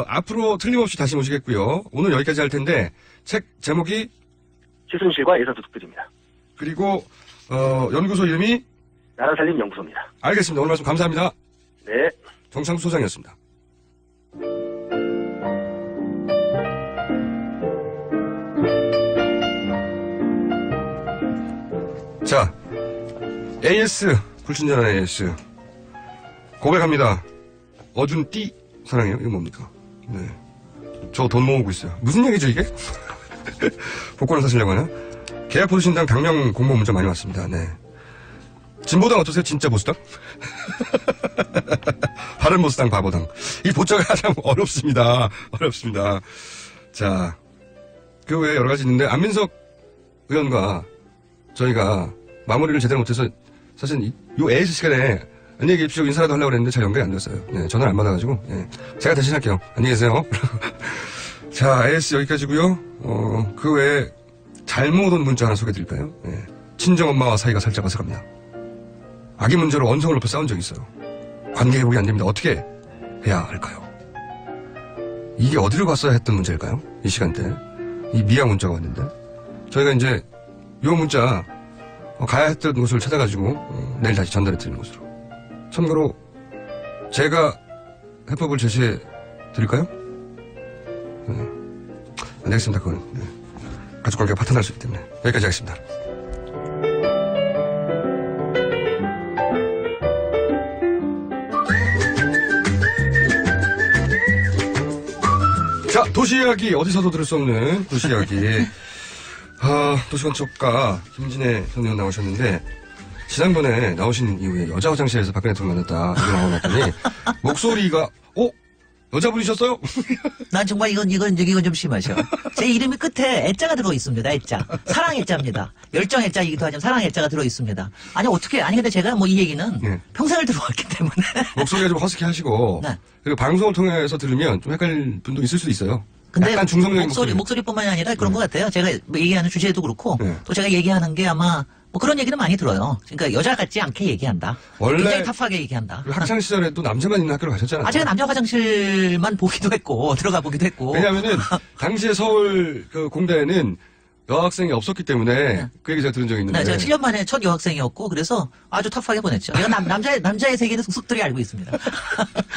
앞으로 틀림없이 다시 모시겠고요. 오늘 여기까지 할 텐데 책 제목이 최순실과 예산도둑들입니다. 그리고 연구소 이름이 나라살림 연구소입니다. 알겠습니다. 오늘 말씀 감사합니다. 네. 정창수 소장이었습니다. 자, AS 불친절한 AS 고백합니다. 어준띠 사랑해요. 이거 뭡니까? 네, 저 돈 모으고 있어요. 무슨 얘기죠 이게? 복권을 사시려고 하나? 계약보수신당 당명 공모 문자 많이 왔습니다. 네. 진보당 어떠세요? 진짜 보수당? 바른보수당 바보당. 이 보자가 가장 어렵습니다. 자, 그 외에 여러 가지 있는데 안민석 의원과 저희가 마무리를 제대로 못해서 사실 요 AS 시간에 안녕히 계십시오 인사라도 하려고 했는데 잘 연결이 안 됐어요. 네, 전화를 안 받아가지고 네, 제가 대신 할게요. 안녕히 계세요. 자, AS 여기까지고요. 그 외에 잘못 온 문자 하나 소개해드릴까요? 네. 친정엄마와 사이가 살짝 어색합니다. 아기 문제로 언성을 높여 싸운 적이 있어요. 관계 회복이 안 됩니다. 어떻게 해야 할까요? 이게 어디로 갔어야 했던 문제일까요? 이 시간대 이 미양 문자가 왔는데 저희가 이제 요 문자 가야 했던 곳을 찾아가지고 내일 다시 전달해 드리는 것으로. 참고로 제가 해법을 제시해 드릴까요? 네. 안 되겠습니다. 그건 네. 가족관계가 파탄날 수 있기 때문에 여기까지 하겠습니다. 자, 도시이야기 어디서도 들을 수 없는 도시이야기 도시건축가 김진애 선생님 나오셨는데 지난번에 나오신 이후에 여자 화장실에서 박근혜 대통령 만났다 이렇게 나오더니 목소리가 여자분이셨어요? 난 정말 이건 좀 심하죠. 제 이름이 끝에 애자가 들어 있습니다. 애자. 사랑 애자입니다. 열정 애자이기도 하지만 사랑 애자가 들어 있습니다. 아니 어떻게 근데 제가 이 얘기는 네. 평생을 들어왔기 때문에 목소리가 좀 허스키 하시고 네. 그리고 방송을 통해서 들으면 좀 헷갈릴 분도 있을 수도 있어요. 근데 약간 중성적인 목소리뿐만이 아니라 그런 것 같아요. 제가 얘기하는 주제도 그렇고 또 제가 얘기하는 게 아마 그런 얘기는 많이 들어요. 그러니까 여자 같지 않게 얘기한다. 원래 굉장히 터프하게 얘기한다. 학창 시절에도 남자만 있는 학교를 가셨잖아요. 제가 남자 화장실만 보기도 했고 들어가 보기도 했고. 왜냐하면은 당시에 서울 그 공대에는 여학생이 없었기 때문에 그 얘기 제가 들은 적이 있는데. 네, 제가 7년 만에 첫 여학생이었고 그래서 아주 터프하게 보냈죠. 내가 남자의 세계는 속속들이 알고 있습니다.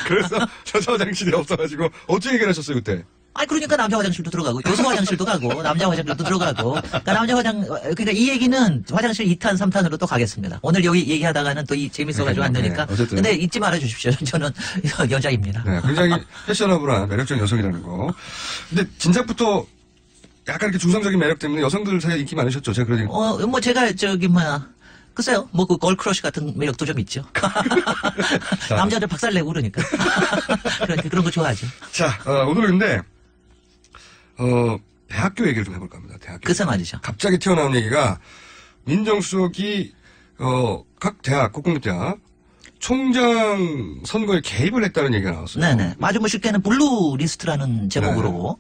그래서 여자 화장실이 없어가지고 어떻게 해결하셨어요 그때? 그러니까 남자 화장실도 들어가고 여성 화장실도 가고 남자 화장실도 들어가고 그러니까 이 얘기는 화장실 2탄 3탄으로 또 가겠습니다. 오늘 여기 얘기하다가는 또 재밌어가지고 안 되니까. 어쨌든. 근데 잊지 말아 주십시오. 저는 여자입니다. 네, 굉장히 패셔너블한 매력적인 여성이라는 거. 근데 진작부터 약간 이렇게 중성적인 매력 때문에 여성들 사이에 인기 많으셨죠? 제가 그런 얘기. 제가 글쎄요, 그 걸크러쉬 같은 매력도 좀 있죠. 남자들 박살내고 그러니까. 그런 거 좋아하죠. 자, 오늘 근데, 대학교 얘기를 좀 해볼까 합니다. 대학교. 글쎄 말이죠. 갑자기 튀어나온 얘기가, 민정수석이, 각 대학, 국공립대학, 총장 선거에 개입을 했다는 얘기가 나왔어요. 네네. 아주 뭐 쉽게는 블루 리스트라는 제목으로.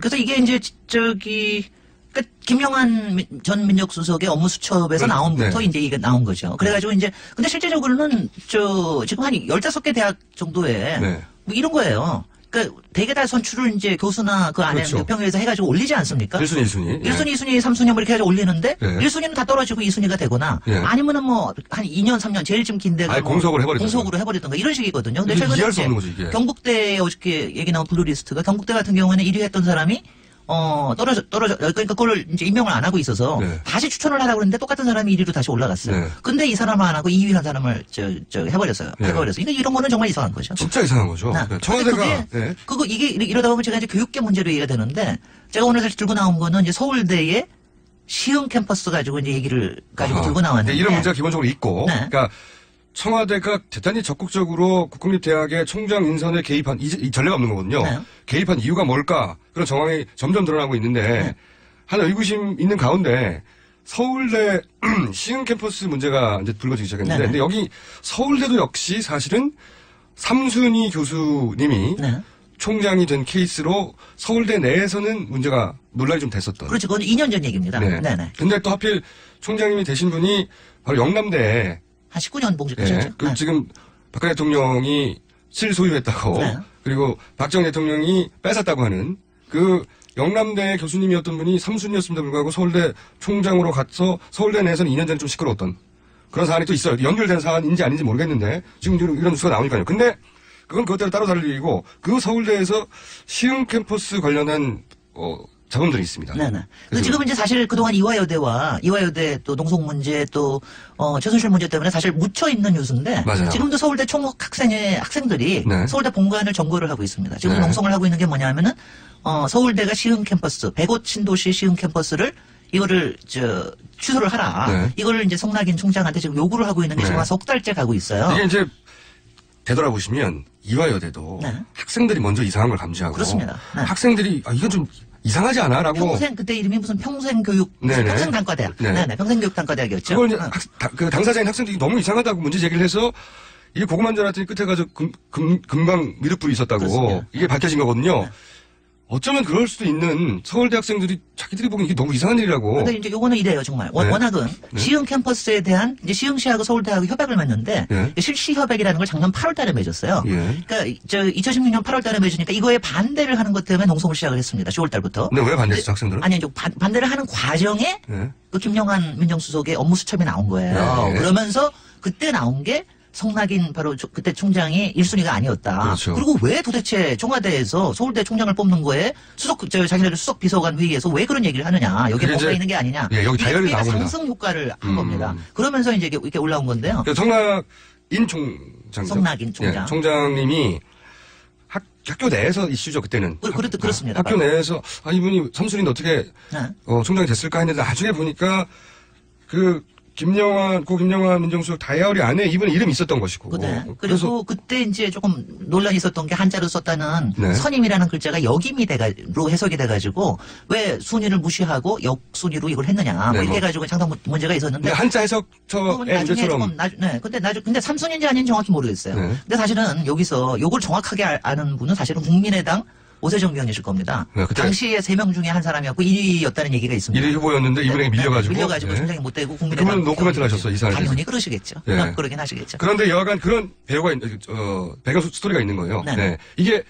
그래서 이게 이제 그러니까 김영한 전 민정수석의 업무 수첩에서 나온부터 이제 이게 나온 거죠. 그래가지고 이제 근데 실제적으로는 지금 한 15개 대학 정도에 뭐 이런 거예요. 그러니까 대개 다 선출을 이제 교수나 그 안에 평의에서 해가지고 올리지 않습니까? 1순위, 2순위. 1순위, 2순위, 3순위 뭐 이렇게 해가지고 올리는데 1순위는 다 떨어지고 2순위가 되거나 아니면은 뭐 한 2년, 3년 제일 좀 긴 데가 공석으로 해버리던가 이런 식이거든요. 근데 최근에 이해할 수 없는 거죠, 이게. 경북대 어저께 얘기 나온 블루리스트가 경북대 같은 경우에는 1위 했던 사람이 떨어져. 그러니까 그걸 이제 임명을 안 하고 있어서 다시 추천을 하라고 그랬는데 똑같은 사람이 1위로 다시 올라갔어요. 근데 이 사람을 안 하고 2위 한 사람을 해버렸어요. 해버렸어요. 그러니까 이런 거는 정말 이상한 거죠. 진짜 이상한 거죠. 청와대가. 이게 이러다 보면 제가 이제 교육계 문제로 얘기가 되는데 제가 오늘 사실 들고 나온 거는 이제 서울대의 시흥 캠퍼스 가지고 이제 얘기를 가지고 들고 나왔는데 이런 문제가 기본적으로 있고. 그러니까 청와대가 대단히 적극적으로 국공립대학의 총장 인선에 개입한 이 전례가 없는 거거든요. 개입한 이유가 뭘까? 그런 정황이 점점 드러나고 있는데 하나 의구심 있는 가운데 서울대 시흥 캠퍼스 문제가 이제 불거지기 시작했는데 근데 여기 서울대도 역시 사실은 삼순위 교수님이 총장이 된 케이스로 서울대 내에서는 문제가 논란이 좀 됐었던. 그렇죠. 그건 2년 전 얘기입니다. 네네. 근데 또 하필 총장님이 되신 분이 바로 영남대에 한 19년 봉직하셨죠. 지금 박근혜 대통령이 실소유했다고 그리고 박정희 대통령이 뺏었다고 하는 그 영남대 교수님이었던 분이 삼순위였음에도 불구하고 서울대 총장으로 가서 서울대 내에서는 2년 전에 좀 시끄러웠던 그런 사안이 또 있어요. 연결된 사안인지 아닌지 모르겠는데 지금 이런 뉴스가 나오니까요. 근데 그건 그것대로 따로 다를 일이고 그 서울대에서 시흥 캠퍼스 관련한 자금들이 있습니다. 네네. 지금 이제 사실 그동안 이화여대 또 농성 문제 또 최순실 문제 때문에 사실 묻혀 있는 뉴스인데 지금도 서울대 학생들이 서울대 본관을 점거를 하고 있습니다. 지금 농성을 하고 있는 게 뭐냐면은 서울대가 시흥 캠퍼스 105 신도시 시흥 캠퍼스를 이거를 취소를 하라. 이거를 이제 송낙인 총장한테 지금 요구를 하고 있는 게 지금 한 석 달째 가고 있어요. 이게 이제 되돌아보시면 이화여대도 학생들이 먼저 이상한 걸 감지하고 그렇습니다. 학생들이 이건 좀 이상하지 않아? 라고. 그때 이름이 무슨 평생교육, 평생단과대학. 평생교육단과대학이었죠. 그걸 이제 그 당사자인 학생들이 너무 이상하다고 문제 제기를 해서 이게 고구마인 줄 알았더니 끝에 가서 금방 미륵불이 있었다고. 그렇습니다. 이게 밝혀진 거거든요. 어쩌면 그럴 수도 있는 서울대 학생들이 자기들이 보기엔 이게 너무 이상한 일이라고. 근데 이제 요거는 이래요, 정말. 워낙은 시흥 캠퍼스에 대한 이제 시흥시하고 서울대하고 협약을 맺는데 실시 협약이라는 걸 작년 8월 달에 맺었어요. 그러니까 2016년 8월 달에 맺으니까 이거에 반대를 하는 것 때문에 농성을 시작을 했습니다. 10월 달부터. 근데 왜 반대했죠, 학생들은? 아니, 이제 반대를 하는 과정에 그 김영한 민정수석의 업무 수첩이 나온 거예요. 그러면서 그때 나온 게 송낙인 바로 그때 총장이 1순위가 아니었다. 그렇죠. 그리고 왜 도대체 청와대에서 서울대 총장을 뽑는 거에 자기네들 수석 비서관 회의에서 왜 그런 얘기를 하느냐. 여기에 뭔가 있는 게 아니냐. 여기 다이어리 나온 겁니다. 상승 효과를 한 겁니다. 그러면서 이제 이렇게 올라온 건데요. 송낙인 총장. 송낙인 총장. 총장님이 학교 내에서 이슈죠, 그때는. 그렇습니다. 학교 내에서, 이분이 삼순위인데 어떻게, 총장이 됐을까 했는데 나중에 보니까 김영한 민정수석 다이어리 안에 이분의 이름이 있었던 것이고. 그리고 그때 이제 조금 논란이 있었던 게 한자로 썼다는 선임이라는 글자가 역임으로 해석이 돼가지고 왜 순위를 무시하고 역순위로 이걸 했느냐. 뭐 이렇게 해가지고 상당 문제가 있었는데. 한자 해석처의 문제처럼. 근데 삼순위인지 아닌지 정확히 모르겠어요. 근데 사실은 여기서 요걸 정확하게 아는 분은 사실은 국민의당 오세정 위원이실 겁니다. 당시에 3명 중에 한 사람이었고 1위였다는 얘기가 있습니다. 1위 후보였는데 이분에게 밀려가지고. 총장이 못 되고 국민의당. 그러면 노코멘트를 하셨어, 이 사람이. 당연히 그러시겠죠. 그러긴 하시겠죠. 그런데 여하간 그런 배경 스토리가 있는 거예요. 이게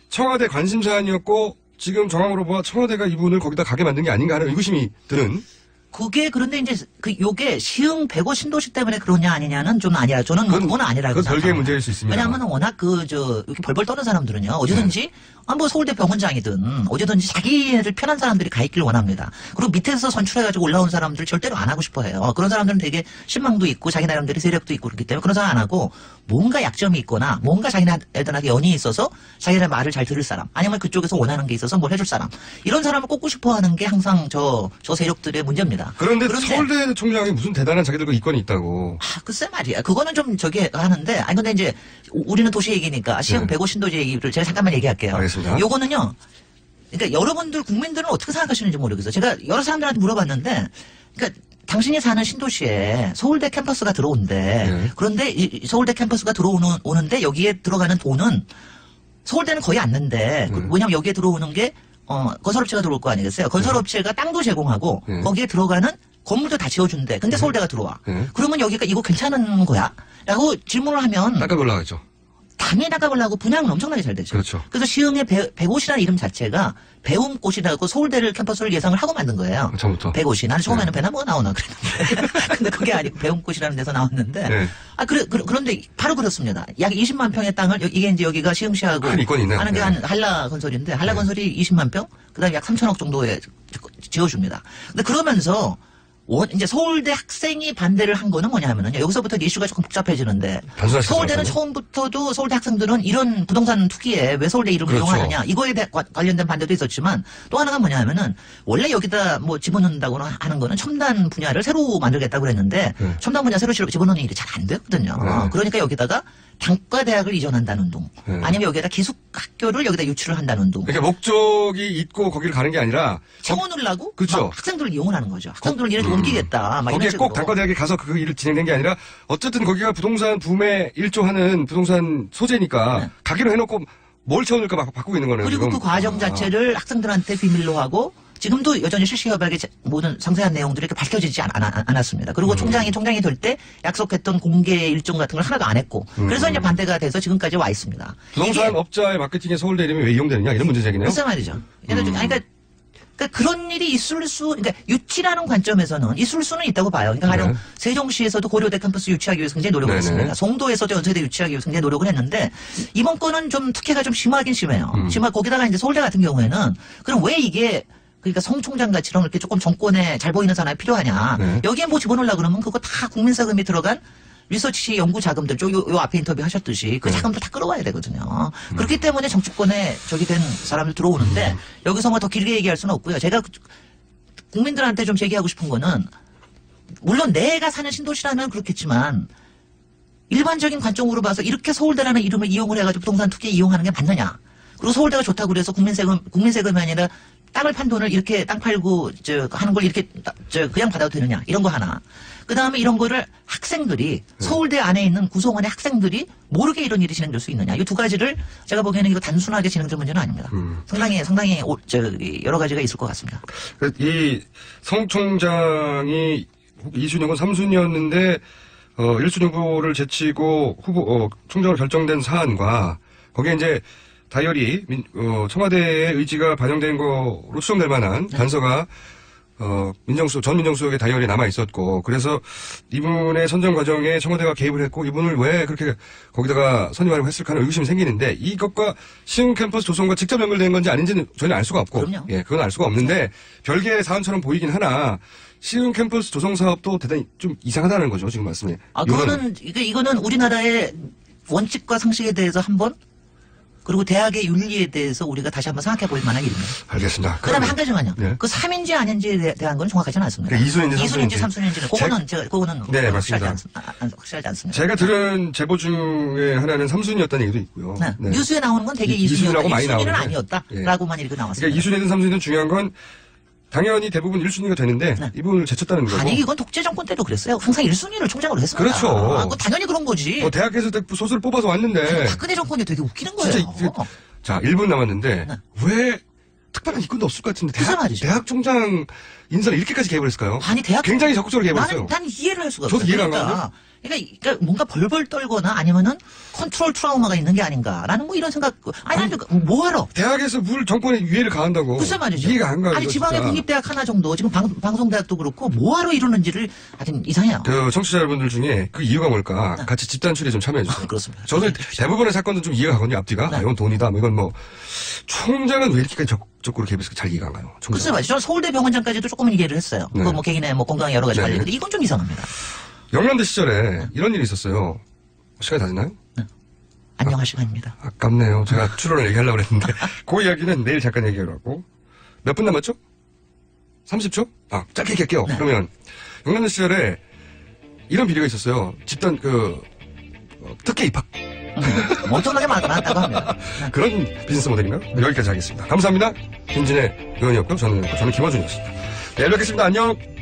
청와대 관심사안이었고 지금 정황으로 보아 청와대가 이분을 거기다 가게 만든 게 아닌가 하는 의구심이 드는. 그게 그런데 이제 요게 시흥 105 신도시 때문에 그러냐 아니냐는 좀 아니라 저는 그건 아니라고 생각합니다. 그건 별개의 문제일 수 있습니다. 왜냐하면 워낙 이렇게 벌벌 떠는 사람들은요 어디든지 뭐 서울대 병원장이든 어디든지 자기네들 편한 사람들이 가 있길 원합니다. 그리고 밑에서 선출해가지고 올라온 사람들 절대로 안 하고 싶어해요. 그런 사람들은 되게 신망도 있고 자기 나름대로 세력도 있고 그렇기 때문에 그런 사람 안 하고 뭔가 약점이 있거나 뭔가 자기네들한테 연이 있어서 자기네 말을 잘 들을 사람 아니면 그쪽에서 원하는 게 있어서 뭘 해줄 사람 이런 사람을 꼽고 싶어하는 게 항상 저 세력들의 문제입니다. 그런데 서울대 총장이 무슨 대단한 자기들과 이권이 있다고. 글쎄 말이야. 그거는 좀 하는데 근데 이제 우리는 도시 얘기니까 시흥 105 신도시 얘기를 제가 잠깐만 얘기할게요. 알겠습니다. 요거는요. 그러니까 여러분들 국민들은 어떻게 생각하시는지 모르겠어요. 제가 여러 사람들한테 물어봤는데 그러니까 당신이 사는 신도시에 서울대 캠퍼스가 들어온대. 그런데 이 서울대 캠퍼스가 들어오는데 여기에 들어가는 돈은 서울대는 거의 안 낸대. 왜냐면 여기에 들어오는 게 건설업체가 들어올 거 아니겠어요? 건설업체가 땅도 제공하고 거기에 들어가는 건물도 다 지어준대. 근데 서울대가 들어와. 그러면 여기가 이거 괜찮은 거야? 라고 질문을 하면 깜짝 올라가죠. 당연히 닦아보려고 분양은 엄청나게 잘 되죠. 그렇죠. 그래서 시흥의 백옷이라는 이름 자체가 배움꽃이라고 서울대를 캠퍼스를 예상을 하고 만든 거예요. 처음부터. 백옷이. 나는 처음에는 배나무가 나오나 그랬는데. 근데 그게 아니고 배움꽃이라는 데서 나왔는데. 그런데 바로 그렇습니다. 약 20만 평의 땅을, 이게 이제 여기가 시흥시하고 큰 이권이 있네요. 하는 게 한 한라건설인데, 한라건설이 20만 평, 그 다음에 약 3천억 정도에 지어줍니다. 근데 그러면서 이제 서울대 학생이 반대를 한 거는 뭐냐면요. 여기서부터 이슈가 조금 복잡해지는데 서울대는 처음부터도 서울대 학생들은 이런 부동산 투기에 왜 서울대 이름을 이용하느냐 이거에 관련된 반대도 있었지만 또 하나가 뭐냐면은 원래 여기다 뭐 집어넣는다고 하는 거는 첨단 분야를 새로 만들겠다고 그랬는데 첨단 분야 새로 집어넣는 일이 잘 안 되거든요. 그러니까 여기다가 단과대학을 이전한다는 둥 아니면 여기에다 기숙학교를 여기다 유치를 한다는 둥. 그러니까 목적이 있고 거기를 가는 게 아니라 채워놓으려고 그렇죠. 학생들을 이용을 하는 거죠. 학생들을 이렇게 옮기겠다. 막 거기에 이런 꼭 식으로. 단과대학에 가서 그 일을 진행된 게 아니라 어쨌든 거기가 부동산 붐에 일조하는 부동산 소재니까 가기로 해놓고 뭘 채워놓을까 막 바꾸고 있는 거네요. 그리고 지금. 그 과정 자체를 학생들한테 비밀로 하고 지금도 여전히 실시협약의 모든 상세한 내용들이 이렇게 밝혀지지 않았습니다. 그리고 총장이 될 때 약속했던 공개 일정 같은 걸 하나도 안 했고 그래서 이제 반대가 돼서 지금까지 와 있습니다. 부동산 업자의 마케팅에 서울대 이름이 왜 이용되느냐 이런 문제 제기네요. 글쎄 말이죠. 그러니까 그런 일이 그러니까 유치라는 관점에서는 있을 수는 있다고 봐요. 그러니까 가령 세종시에서도 고려대 캠퍼스 유치하기 위해서 굉장히 노력을 했습니다. 송도에서도 연세대 유치하기 위해서 굉장히 노력을 했는데 이번 건은 좀 특혜가 좀 심하긴 심해요. 거기다가 이제 서울대 같은 경우에는 그럼 왜 이게 그러니까 성 총장 같이랑 이렇게 조금 정권에 잘 보이는 사람이 필요하냐. 여기에 뭐 집어넣으려고 그러면 그거 다 국민세금이 들어간 리서치 연구 자금들, 요 앞에 인터뷰 하셨듯이 그 자금도 다 끌어와야 되거든요. 그렇기 때문에 정치권에 저기 된 사람들 들어오는데 여기서 뭐 더 길게 얘기할 수는 없고요. 제가 국민들한테 좀 제기하고 싶은 거는 물론 내가 사는 신도시라면 그렇겠지만 일반적인 관점으로 봐서 이렇게 서울대라는 이름을 이용을 해가지고 부동산 투기에 이용하는 게 맞느냐. 그리고 서울대가 좋다고 그래서 국민세금이 아니라 땅을 판 돈을 이렇게 땅 팔고 하는 걸 이렇게 그냥 받아도 되느냐 이런 거 하나. 그 다음에 이런 거를 학생들이 서울대 안에 있는 구성원의 학생들이 모르게 이런 일이 진행될 수 있느냐. 이 두 가지를 제가 보기에는 이거 단순하게 진행될 문제는 아닙니다. 상당히 여러 가지가 있을 것 같습니다. 이 성 총장이 2순위건 3순위였는데 1순위 후보를 제치고 총장으로 결정된 사안과 거기에 이제 다이어리 청와대의 의지가 반영된 거로 추정될 만한 단서가 전 민정수석의 다이어리에 남아 있었고 그래서 이분의 선정 과정에 청와대가 개입을 했고 이분을 왜 그렇게 거기다가 선임하려고 했을까 하는 의구심이 생기는데 이것과 시흥 캠퍼스 조성과 직접 연결된 건지 아닌지는 저희는 알 수가 없고 그건 알 수가 없는데 별개의 사안처럼 보이긴 하나 시흥 캠퍼스 조성 사업도 대단히 좀 이상하다는 거죠 지금 말씀에. 이거는 우리나라의 원칙과 상식에 대해서 한번 그리고 대학의 윤리에 대해서 우리가 다시 한번 생각해 볼 만한 일입니다. 알겠습니다. 그 다음에 한 가지만요. 그 3인지 아닌지에 대한 건 정확하지는 않습니다. 2순위인지 3순위인지는 그거는 네, 맞습니다. 확실하지 않습니다. 제가 들은 제보 중에 하나는 3순위였다는 얘기도 있고요. 네. 뉴스에 나오는 건 되게 2순위라고 많이 나오는데 1순위는 아니었다라고만 이렇게 나왔습니다. 그러니까 2순위든 3순위든 중요한 건 당연히 대부분 1순위가 되는데 이분을 제쳤다는 거고. 아니 이건 독재 정권 때도 그랬어요. 항상 1순위를 총장으로 했습니다. 그렇죠. 당연히 그런 거지. 대학에서 소수를 뽑아서 왔는데. 박근혜 정권이 되게 웃기는 거예요. 진짜 자 1분 남았는데 왜 특별한 이권도 없을 것 같은데 대학 총장 인사를 이렇게까지 개입을 했을까요? 아니 굉장히 적극적으로 개입을 했어요. 난 이해를 할 수가 없어요. 저도 이해가 안 가요. 그러니까 뭔가 벌벌 떨거나 아니면은 컨트롤 트라우마가 있는 게 아닌가라는 뭐 이런 생각. 아니 뭐하러? 대학에서 뭘 정권에 위해를 가한다고. 글쎄 말이죠. 이해가 안 가요. 아니 지방의 국립대학 하나 정도 지금 방송대학도 그렇고 뭐하러 이러는지를 하여튼 이상해요. 청취자 여러분들 중에 그 이유가 뭘까 같이 집단추리에 좀 참여해 주세요. 그렇습니다. 저는 대부분의 사건은 좀 이해가 가거든요. 앞뒤가 이건 돈이다. 이건 뭐 총장은 왜 이렇게까지 적극적으로 개입해서 잘 이해가 안 가요. 글쎄 말이죠. 저는 서울대 병원장까지도 조금은 이해를 했어요. 그거 뭐 개인의 뭐 건강 여러 가지 관련인데 이건 좀 이상합니다. 영남대 시절에 이런 일이 있었어요. 시간이 다 됐나요? 안녕할 시간입니다. 아깝네요. 제가 추론을 얘기하려고 했는데 그 이야기는 내일 잠깐 얘기하려고. 몇 분 남았죠? 30초? 짧게 얘기할게요. 그러면 영남대 시절에 이런 비리가 있었어요. 집단 특혜 입학. 엄청나게 많다고 합니다. 그런 비즈니스 모델인가요? 여기까지 하겠습니다. 감사합니다. 김진애 의원이었고요. 저는 김어준이었습니다. 내일 뵙겠습니다. 안녕.